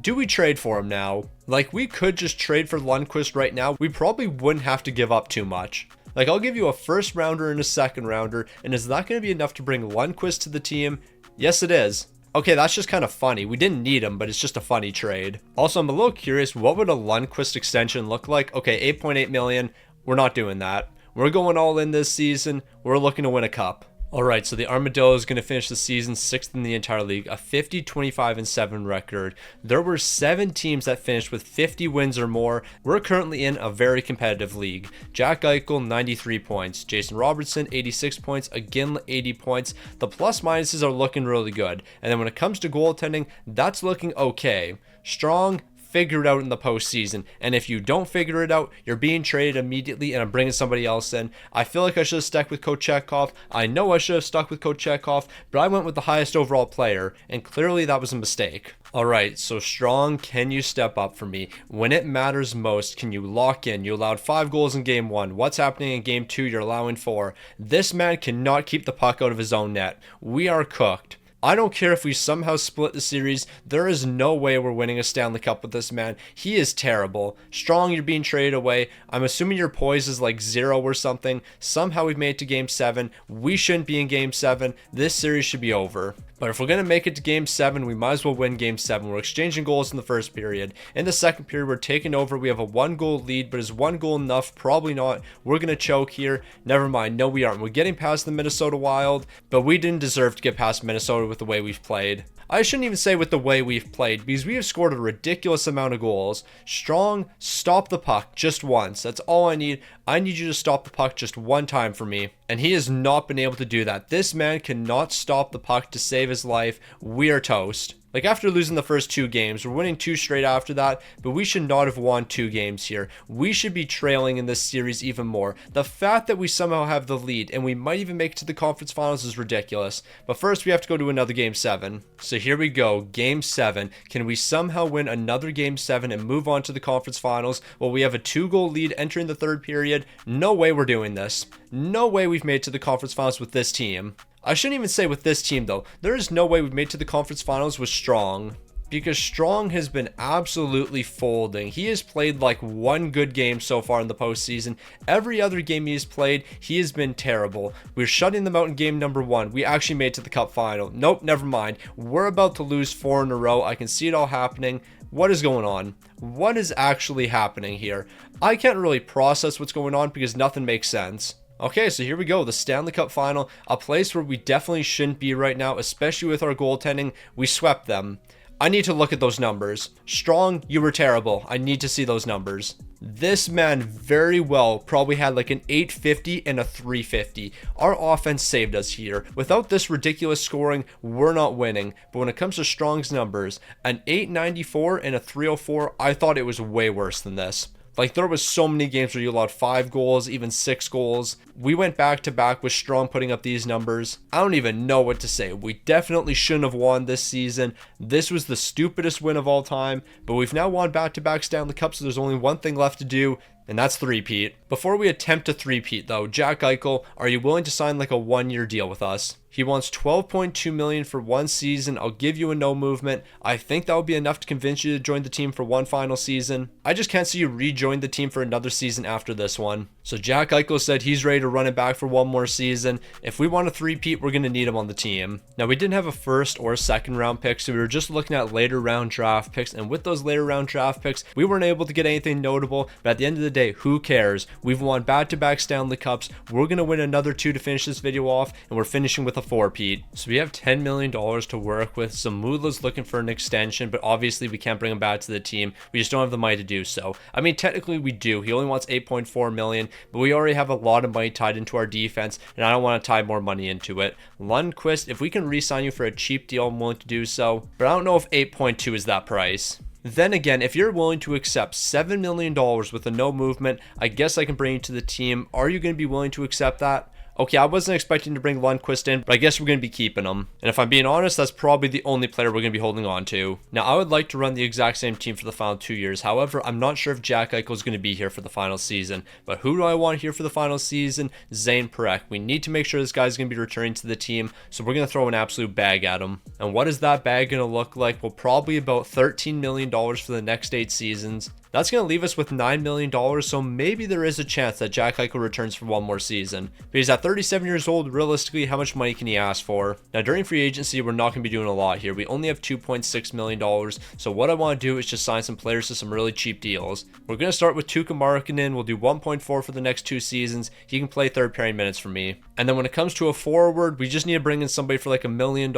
Do we trade for him now? Like, we could just trade for Lundqvist right now. We probably wouldn't have to give up too much. Like, I'll give you a first rounder and a second rounder. And is that going to be enough to bring Lundqvist to the team? Yes, it is. Okay, that's just kind of funny. We didn't need him, but it's just a funny trade. Also, I'm a little curious, what would a Lundqvist extension look like? Okay, 8.8 million. We're not doing that. We're going all in this season. We're looking to win a cup. Alright, so the Armadillo is going to finish the season 6th in the entire league, a 50, 25, and 7 record. There were 7 teams that finished with 50 wins or more. We're currently in a very competitive league. Jack Eichel, 93 points. Jason Robertson, 86 points. Again, 80 points. The plus minuses are looking really good. And then when it comes to goaltending, that's looking okay. Strong, figure it out in the postseason. And if you don't figure it out, you're being traded immediately and I'm bringing somebody else in. I feel like I should have stuck with Kochetkov. I know I should have stuck with Kochetkov, but I went with the highest overall player, and clearly that was a mistake. Alright, so Strong, can you step up for me? When it matters most, can you lock in? You allowed 5 goals in game 1. What's happening in game 2? You're allowing 4. This man cannot keep the puck out of his own net. We are cooked. I don't care if we somehow split the series. There is no way we're winning a Stanley Cup with this man. He is terrible. Strong, you're being traded away. I'm assuming your poise is like 0 or something. Somehow we've made it to game 7. We shouldn't be in game 7. This series should be over. But if we're going to make it to game 7, we might as well win game 7. We're exchanging goals in the first period. In the second period, we're taking over. We have a 1-goal lead, but is 1 goal enough? Probably not. We're going to choke here. Never mind. No, we aren't. We're getting past the Minnesota Wild, but we didn't deserve to get past Minnesota with the way we've played. I shouldn't even say with the way we've played, because we have scored a ridiculous amount of goals. Strong, stop the puck just once. That's all I need. I need you to stop the puck just one time for me. And he has not been able to do that. This man cannot stop the puck to save his life. We are toast. Like, after losing the first 2 games, we're winning 2 straight after that, but we should not have won 2 games here. We should be trailing in this series even more. The fact that we somehow have the lead and we might even make it to the conference finals is ridiculous. But first, we have to go to another game 7. So here we go, game 7. Can we somehow win another game 7 and move on to the conference finals? Well, we have a 2-goal lead entering the third period. No way we're doing this. No way we've made it to the conference finals with this team. I shouldn't even say with this team though. There is no way we've made it to the conference finals with Strong, because Strong has been absolutely folding. He has played like one good game so far in the postseason. Every other game he's played, he has been terrible. We're shutting them out in game number 1. We actually made it to the cup final. Nope, never mind. We're about to lose 4 in a row. I can see it all happening. What is going on? What is actually happening here? I can't really process what's going on because nothing makes sense. Okay, so here we go, the Stanley Cup final, a place where we definitely shouldn't be right now, especially with our goaltending. We swept them. I need to look at those numbers. Strong, you were terrible. I need to see those numbers. This man very well probably had like an 850 and a 350. Our offense saved us here. Without this ridiculous scoring, we're not winning. But when it comes to Strong's numbers, an 894 and a 304, I thought it was way worse than this. Like, there was so many games where you allowed 5 goals, even 6 goals. We went back to back with Strong putting up these numbers. I don't even know what to say. We definitely shouldn't have won this season. This was the stupidest win of all time, but we've now won back-to-back Stanley Cups, so there's only one thing left to do, and that's three-peat. Before we attempt to three-peat though, Jack Eichel, are you willing to sign like a 1-year deal with us? He wants $12.2 million for 1 season. I'll give you a no movement. I think that would be enough to convince you to join the team for 1 final season. I just can't see you rejoin the team for another season after this one. So Jack Eichel said he's ready to run it back for 1 more season. If we want a three-peat, we're going to need him on the team. Now, we didn't have a first or second round pick, so we were just looking at later round draft picks. And with those later round draft picks, we weren't able to get anything notable. But at the end of the day, who cares? We've won back-to-back Stanley Cups. We're going to win another 2 to finish this video off, and we're finishing with a 4-peat. So we have $10 million to work with. Zamula's looking for an extension, but obviously we can't bring him back to the team. We just don't have the money to do so. I mean, technically we do. He only wants $8.4 million, but we already have a lot of money tied into our defense, and I don't want to tie more money into it. Lundqvist, if we can re-sign you for a cheap deal, I'm willing to do so, but I don't know if 8.2 is that price. Then again, if you're willing to accept $7 million with a no movement, I guess I can bring you to the team. Are you going to be willing to accept that? Okay, I wasn't expecting to bring Lundqvist in, but I guess we're going to be keeping him. And if I'm being honest, that's probably the only player we're going to be holding on to. Now, I would like to run the exact same team for the final 2 years. However, I'm not sure if Jack Eichel is going to be here for the final season. But who do I want here for the final season? Zane Parekh. We need to make sure this guy's going to be returning to the team, so we're going to throw an absolute bag at him. And what is that bag going to look like? Well, probably about $13 million for the next 8 seasons. That's going to leave us with $9 million, so maybe there is a chance that Jack Eichel returns for 1 more season. But he's at 37 years old, realistically, how much money can he ask for? Now, during free agency, we're not going to be doing a lot here. We only have $2.6 million, so what I want to do is just sign some players to some really cheap deals. We're going to start with Tuukka Markkanen. We'll do 1.4 for the next 2 seasons. He can play third pairing minutes for me. And then when it comes to a forward, we just need to bring in somebody for like $1 million.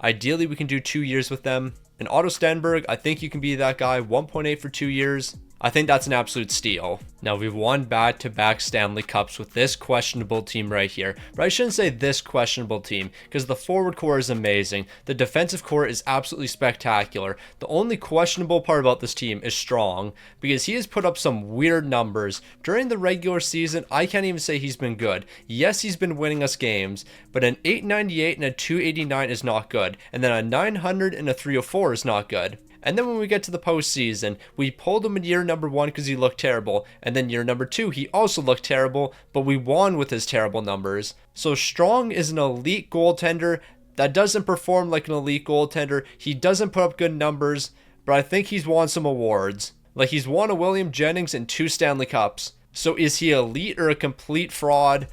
Ideally, we can do 2 years with them. And Otto Stenberg, I think you can be that guy. 1.8 for 2 years. I think that's an absolute steal. Now, we've won back-to-back Stanley Cups with this questionable team right here. But I shouldn't say this questionable team, because the forward core is amazing. The defensive core is absolutely spectacular. The only questionable part about this team is Strong, because he has put up some weird numbers. During the regular season, I can't even say he's been good. Yes, he's been winning us games, but an 898 and a 289 is not good. And then a 900 and a 304 is not good. And then when we get to the postseason, we pulled him in year number 1 because he looked terrible. And then year number 2, he also looked terrible, but we won with his terrible numbers. So Strong is an elite goaltender that doesn't perform like an elite goaltender. He doesn't put up good numbers, but I think he's won some awards. Like, he's won a William Jennings and 2 Stanley Cups. So is he elite or a complete fraud?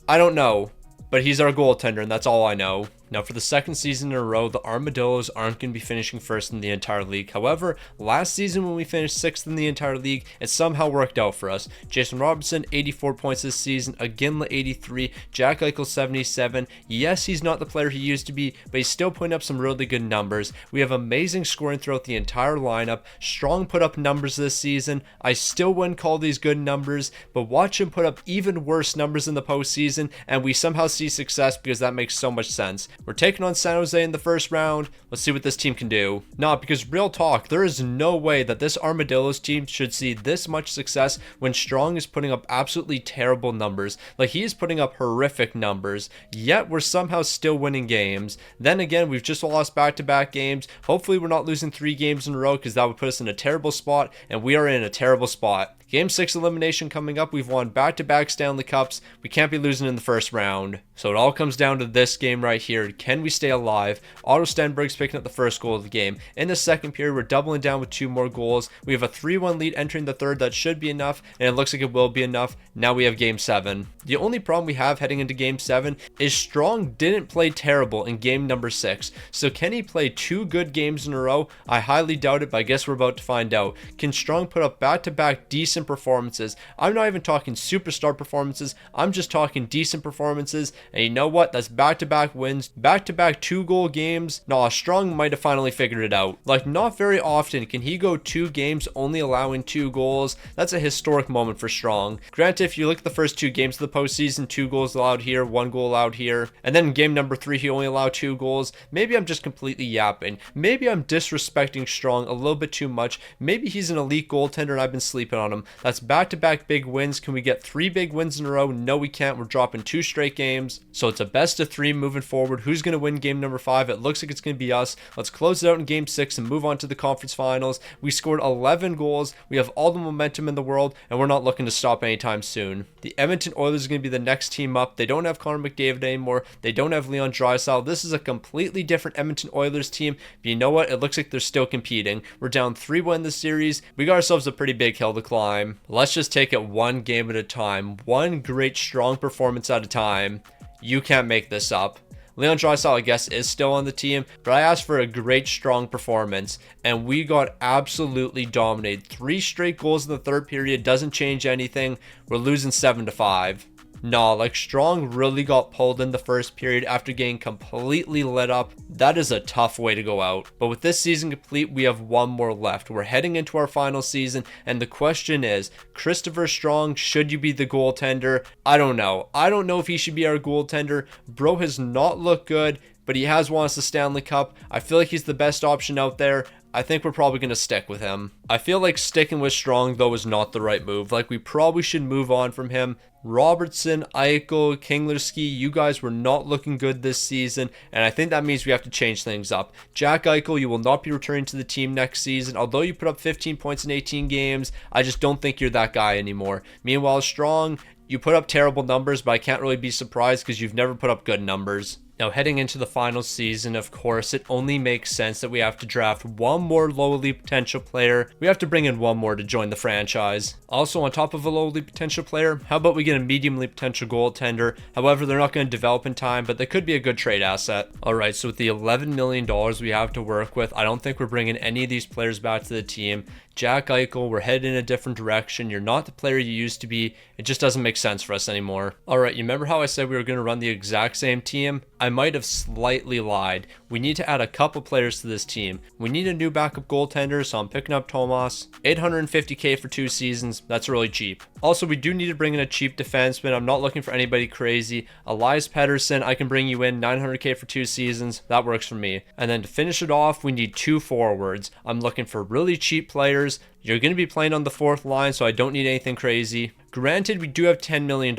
I don't know, but he's our goaltender, and that's all I know. Now, for the second season in a row, the Armadillos aren't going to be finishing first in the entire league. However, last season when we finished 6th in the entire league, it somehow worked out for us. Jason Robertson, 84 points this season. Iginla, 83. Jack Eichel, 77. Yes, he's not the player he used to be, but he's still putting up some really good numbers. We have amazing scoring throughout the entire lineup. Strong put up numbers this season. I still wouldn't call these good numbers, but watch him put up even worse numbers in the postseason, and we somehow see success because that makes so much sense. We're taking on San Jose in the first round. Let's see what this team can do. Nah, because real talk, there is no way that this Armadillos team should see this much success when Strong is putting up absolutely terrible numbers. Like, he is putting up horrific numbers, yet we're somehow still winning games. Then again, we've just lost back-to-back games. Hopefully we're not losing 3 games in a row, because that would put us in a terrible spot, and we are in a terrible spot. Game 6 elimination coming up. We've won back-to-back Stanley Cups. We can't be losing in the first round. So it all comes down to this game right here. Can we stay alive? Otto Stenberg's picking up the first goal of the game. In the second period, we're doubling down with 2 more goals. We have a 3-1 lead entering the third. That should be enough, and it looks like it will be enough. Now we have game 7. The only problem we have heading into game 7 is Strong didn't play terrible in game number 6. So can he play 2 good games in a row? I highly doubt it, but I guess we're about to find out. Can Strong put up back-to-back decent performances? I'm not even talking superstar performances. I'm just talking decent performances. And you know what? That's back-to-back wins, back-to-back 2-goal games. Nah, Strong might have finally figured it out. Like, not very often can he go 2 games only allowing 2 goals. That's a historic moment for Strong. Granted, if you look at the first 2 games of the postseason, 2 goals allowed here, 1 goal allowed here. And then in game number 3, he only allowed 2 goals. Maybe I'm just completely yapping. Maybe I'm disrespecting Strong a little bit too much. Maybe he's an elite goaltender and I've been sleeping on him. That's back-to-back big wins. Can we get 3 big wins in a row? No, we can't. We're dropping 2 straight games. So it's a best of 3 moving forward. Who's going to win game number 5? It looks like it's going to be us. Let's close it out in game 6 and move on to the conference finals. We scored 11 goals. We have all the momentum in the world, and we're not looking to stop anytime soon. The Edmonton Oilers are going to be the next team up. They don't have Connor McDavid anymore. They don't have Leon Draisaitl. This is a completely different Edmonton Oilers team, but you know what? It looks like they're still competing. We're down 3-1 in the series. We got ourselves a pretty big hill to climb. Let's just take it one game at a time. One great strong performance at a time. You can't make this up. Leon Draisaitl, I guess, is still on the team, but I asked for a great, strong performance, and we got absolutely dominated. 3 straight goals in the third period doesn't change anything. We're losing 7-5. Nah, like, Strong really got pulled in the first period after getting completely lit up. That is a tough way to go out. But with this season complete, we have 1 more left. We're heading into our final season, and the question is, Christopher Strong, should you be the goaltender? I don't know. I don't know if he should be our goaltender. Bro has not looked good, but he has won us the Stanley Cup. I feel like he's the best option out there. I think we're probably going to stick with him. I feel like sticking with Strong, though, is not the right move. Like, we probably should move on from him. Robertson, Eichel, Kinglerski, you guys were not looking good this season, and I think that means we have to change things up. Jack Eichel, you will not be returning to the team next season. Although you put up 15 points in 18 games, I just don't think you're that guy anymore. Meanwhile, Strong, you put up terrible numbers, but I can't really be surprised because you've never put up good numbers. Now, heading into the final season, of course, it only makes sense that we have to draft 1 more lowly potential player. We have to bring in 1 more to join the franchise. Also, on top of a lowly potential player, how about we get a mediumly potential goaltender? However, they're not going to develop in time, but they could be a good trade asset. Alright, so with the $11 million we have to work with, I don't think we're bringing any of these players back to the team. Jack Eichel, we're headed in a different direction. You're not the player you used to be. It just doesn't make sense for us anymore. Alright, you remember how I said we were going to run the exact same team? I might have slightly lied. We need to add a couple players to this team. We need a new backup goaltender, so I'm picking up Tomas. $850K for 2 seasons. That's really cheap. Also, we do need to bring in a cheap defenseman. I'm not looking for anybody crazy. Elias Pettersson, I can bring you in. $900K for 2 seasons. That works for me. And then to finish it off, we need 2 forwards. I'm looking for really cheap players. You're going to be playing on the 4th line, so I don't need anything crazy. Granted, we do have $10 million.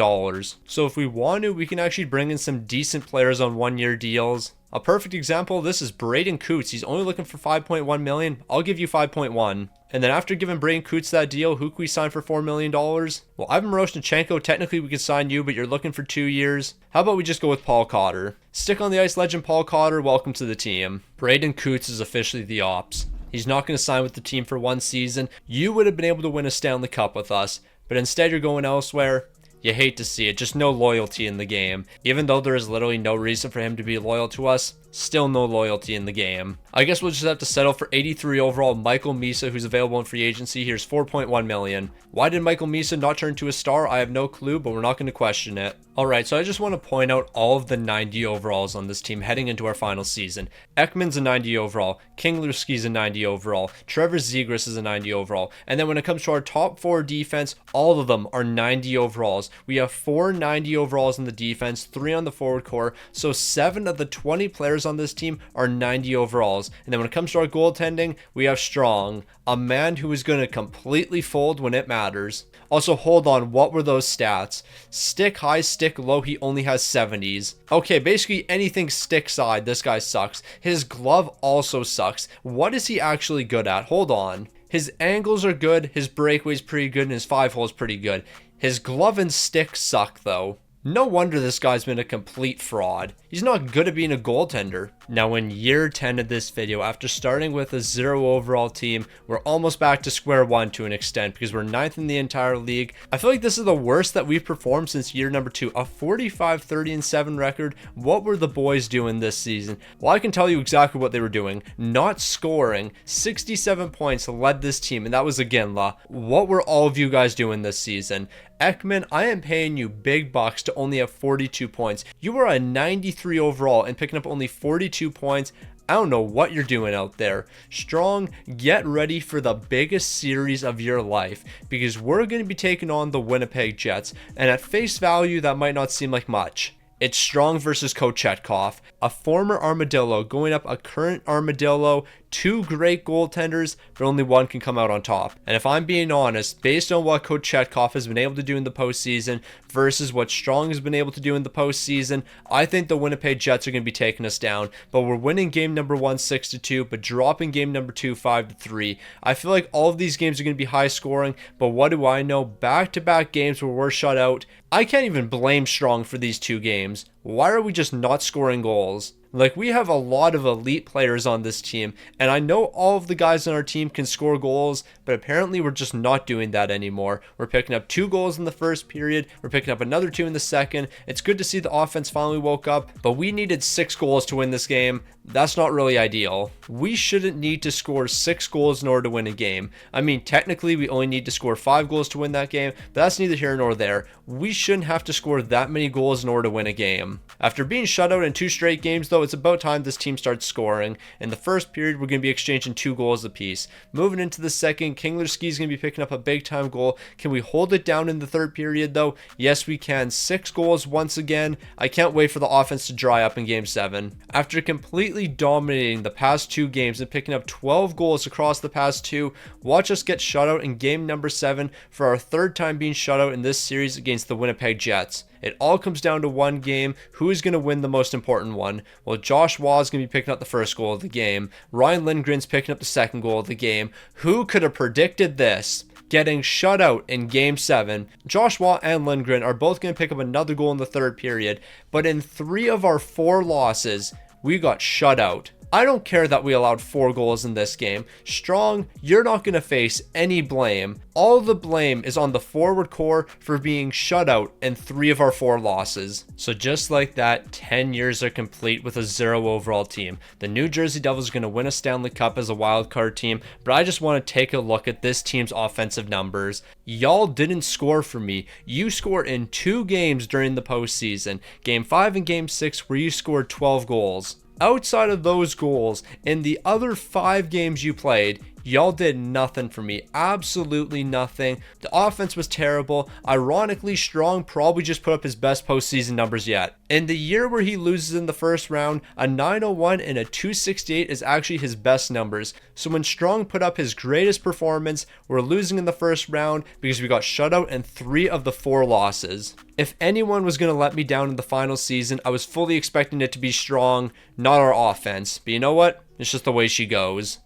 So if we want to, we can actually bring in some decent players on 1-year deals. A perfect example of this is Braden Coots. He's only looking for $5.1 million. I'll give you $5.1. And then after giving Braden Coots that deal, who can we sign for $4 million? Well, Ivan Miroshnichenko, technically we could sign you, but you're looking for 2 years. How about we just go with Paul Cotter? Stick on the ice legend Paul Cotter, welcome to the team. Braden Coots is officially the ops. He's not going to sign with the team for 1 season. You would have been able to win a Stanley Cup with us, but instead you're going elsewhere. You hate to see it, just no loyalty in the game. Even though there is literally no reason for him to be loyal to us, still no loyalty in the game. I guess we'll just have to settle for 83 overall Michael Misa, who's available in free agency. Here's $4.1 million. Why did Michael Misa not turn to a star? I have no clue, but we're not going to question it. Alright, so I just want to point out all of the 90 overalls on this team heading into our final season. Ekman's a 90 overall, Kinglerski's a 90 overall, Trevor Zegras is a 90 overall, and then when it comes to our top 4 defense, all of them are 90 overalls. overalls. We have 4 90 overalls in the defense, 3 on the forward core. So 7 of the 20 players on this team are 90 overalls. And then when it comes to our goaltending, we have Strong, a man who is going to completely fold when it matters. Also, hold on, what were those stats? Stick high, stick low, he only has 70s. Okay, basically anything stick side, this guy sucks. His glove also sucks. What is he actually good at? Hold on. His angles are good, his breakaway's pretty good, and his 5-hole's pretty good. His glove and stick suck though. No wonder this guy's been a complete fraud. He's not good at being a goaltender. Now in year 10 of this video, after starting with a 0 overall team, we're almost back to square one to an extent because we're 9th in the entire league. I feel like this is the worst that we've performed since year number 2. A 45-30-7 record. What were the boys doing this season? Well, I can tell you exactly what they were doing. Not scoring. 67 points led this team, and that was Iginla. What were all of you guys doing this season? Ekman, I am paying you big bucks to only have 42 points. You are a 93 overall and picking up only 42 points. I don't know what you're doing out there. Strong, get ready for the biggest series of your life because we're going to be taking on the Winnipeg Jets. And at face value, that might not seem like much. It's Strong versus Kochetkov, a former Armadillo going up a current Armadillo. 2 great goaltenders, but only one can come out on top. And if I'm being honest, based on what Kochetkov has been able to do in the postseason versus what Strong has been able to do in the postseason, I think the Winnipeg Jets are going to be taking us down. But we're winning game number 1 6-2, but dropping game number 2 5-3. I feel like all of these games are going to be high scoring, but what do I know? Back-to-back games where we're shut out. I can't even blame Strong for these 2 games. Why are we just not scoring goals? Like, we have a lot of elite players on this team, and I know all of the guys on our team can score goals, but apparently we're just not doing that anymore. We're picking up 2 goals in the first period, we're picking up another 2 in the second. It's good to see the offense finally woke up, but we needed 6 goals to win this game. That's not really ideal. We shouldn't need to score 6 goals in order to win a game. I mean, technically we only need to score 5 goals to win that game, but that's neither here nor there. We shouldn't have to score that many goals in order to win a game. After being shut out in 2 straight games though, it's about time this team starts scoring. In the first period, we're going to be exchanging 2 goals apiece. Moving into the second, Kinglerski's going to be picking up a big time goal. Can we hold it down in the third period though? Yes, we can. 6 goals once again. I can't wait for the offense to dry up in game 7. After completely dominating the past 2 games and picking up 12 goals across the past 2, watch us get shut out in game number 7 for our 3rd time being shut out in this series against the Winnipeg Jets. It all comes down to one game. Who is going to win the most important one? Well, Josh Waugh is going to be picking up the first goal of the game. Ryan Lindgren's picking up the second goal of the game. Who could have predicted this? Getting shut out in game 7. Josh Waugh and Lindgren are both going to pick up another goal in the third period. But in 3 of our 4 losses, we got shut out. I don't care that we allowed 4 goals in this game. Strong, you're not going to face any blame. All the blame is on the forward core for being shut out in 3 of our 4 losses. So just like that, 10 years are complete with a 0 overall team. The New Jersey Devils are going to win a Stanley Cup as a wild card team, but I just want to take a look at this team's offensive numbers. Y'all didn't score for me. You scored in 2 games during the postseason. Game 5 and Game 6 where you scored 12 goals. Outside of those goals, in the other 5 games you played, y'all did nothing for me. Absolutely nothing. The offense was terrible. Ironically, Strong probably just put up his best postseason numbers yet. In the year where he loses in the first round, a 901 and a 268 is actually his best numbers. So when Strong put up his greatest performance, we're losing in the first round because we got shut out in 3 of the 4 losses. If anyone was going to let me down in the final season, I was fully expecting it to be Strong, not our offense. But you know what? It's just the way she goes.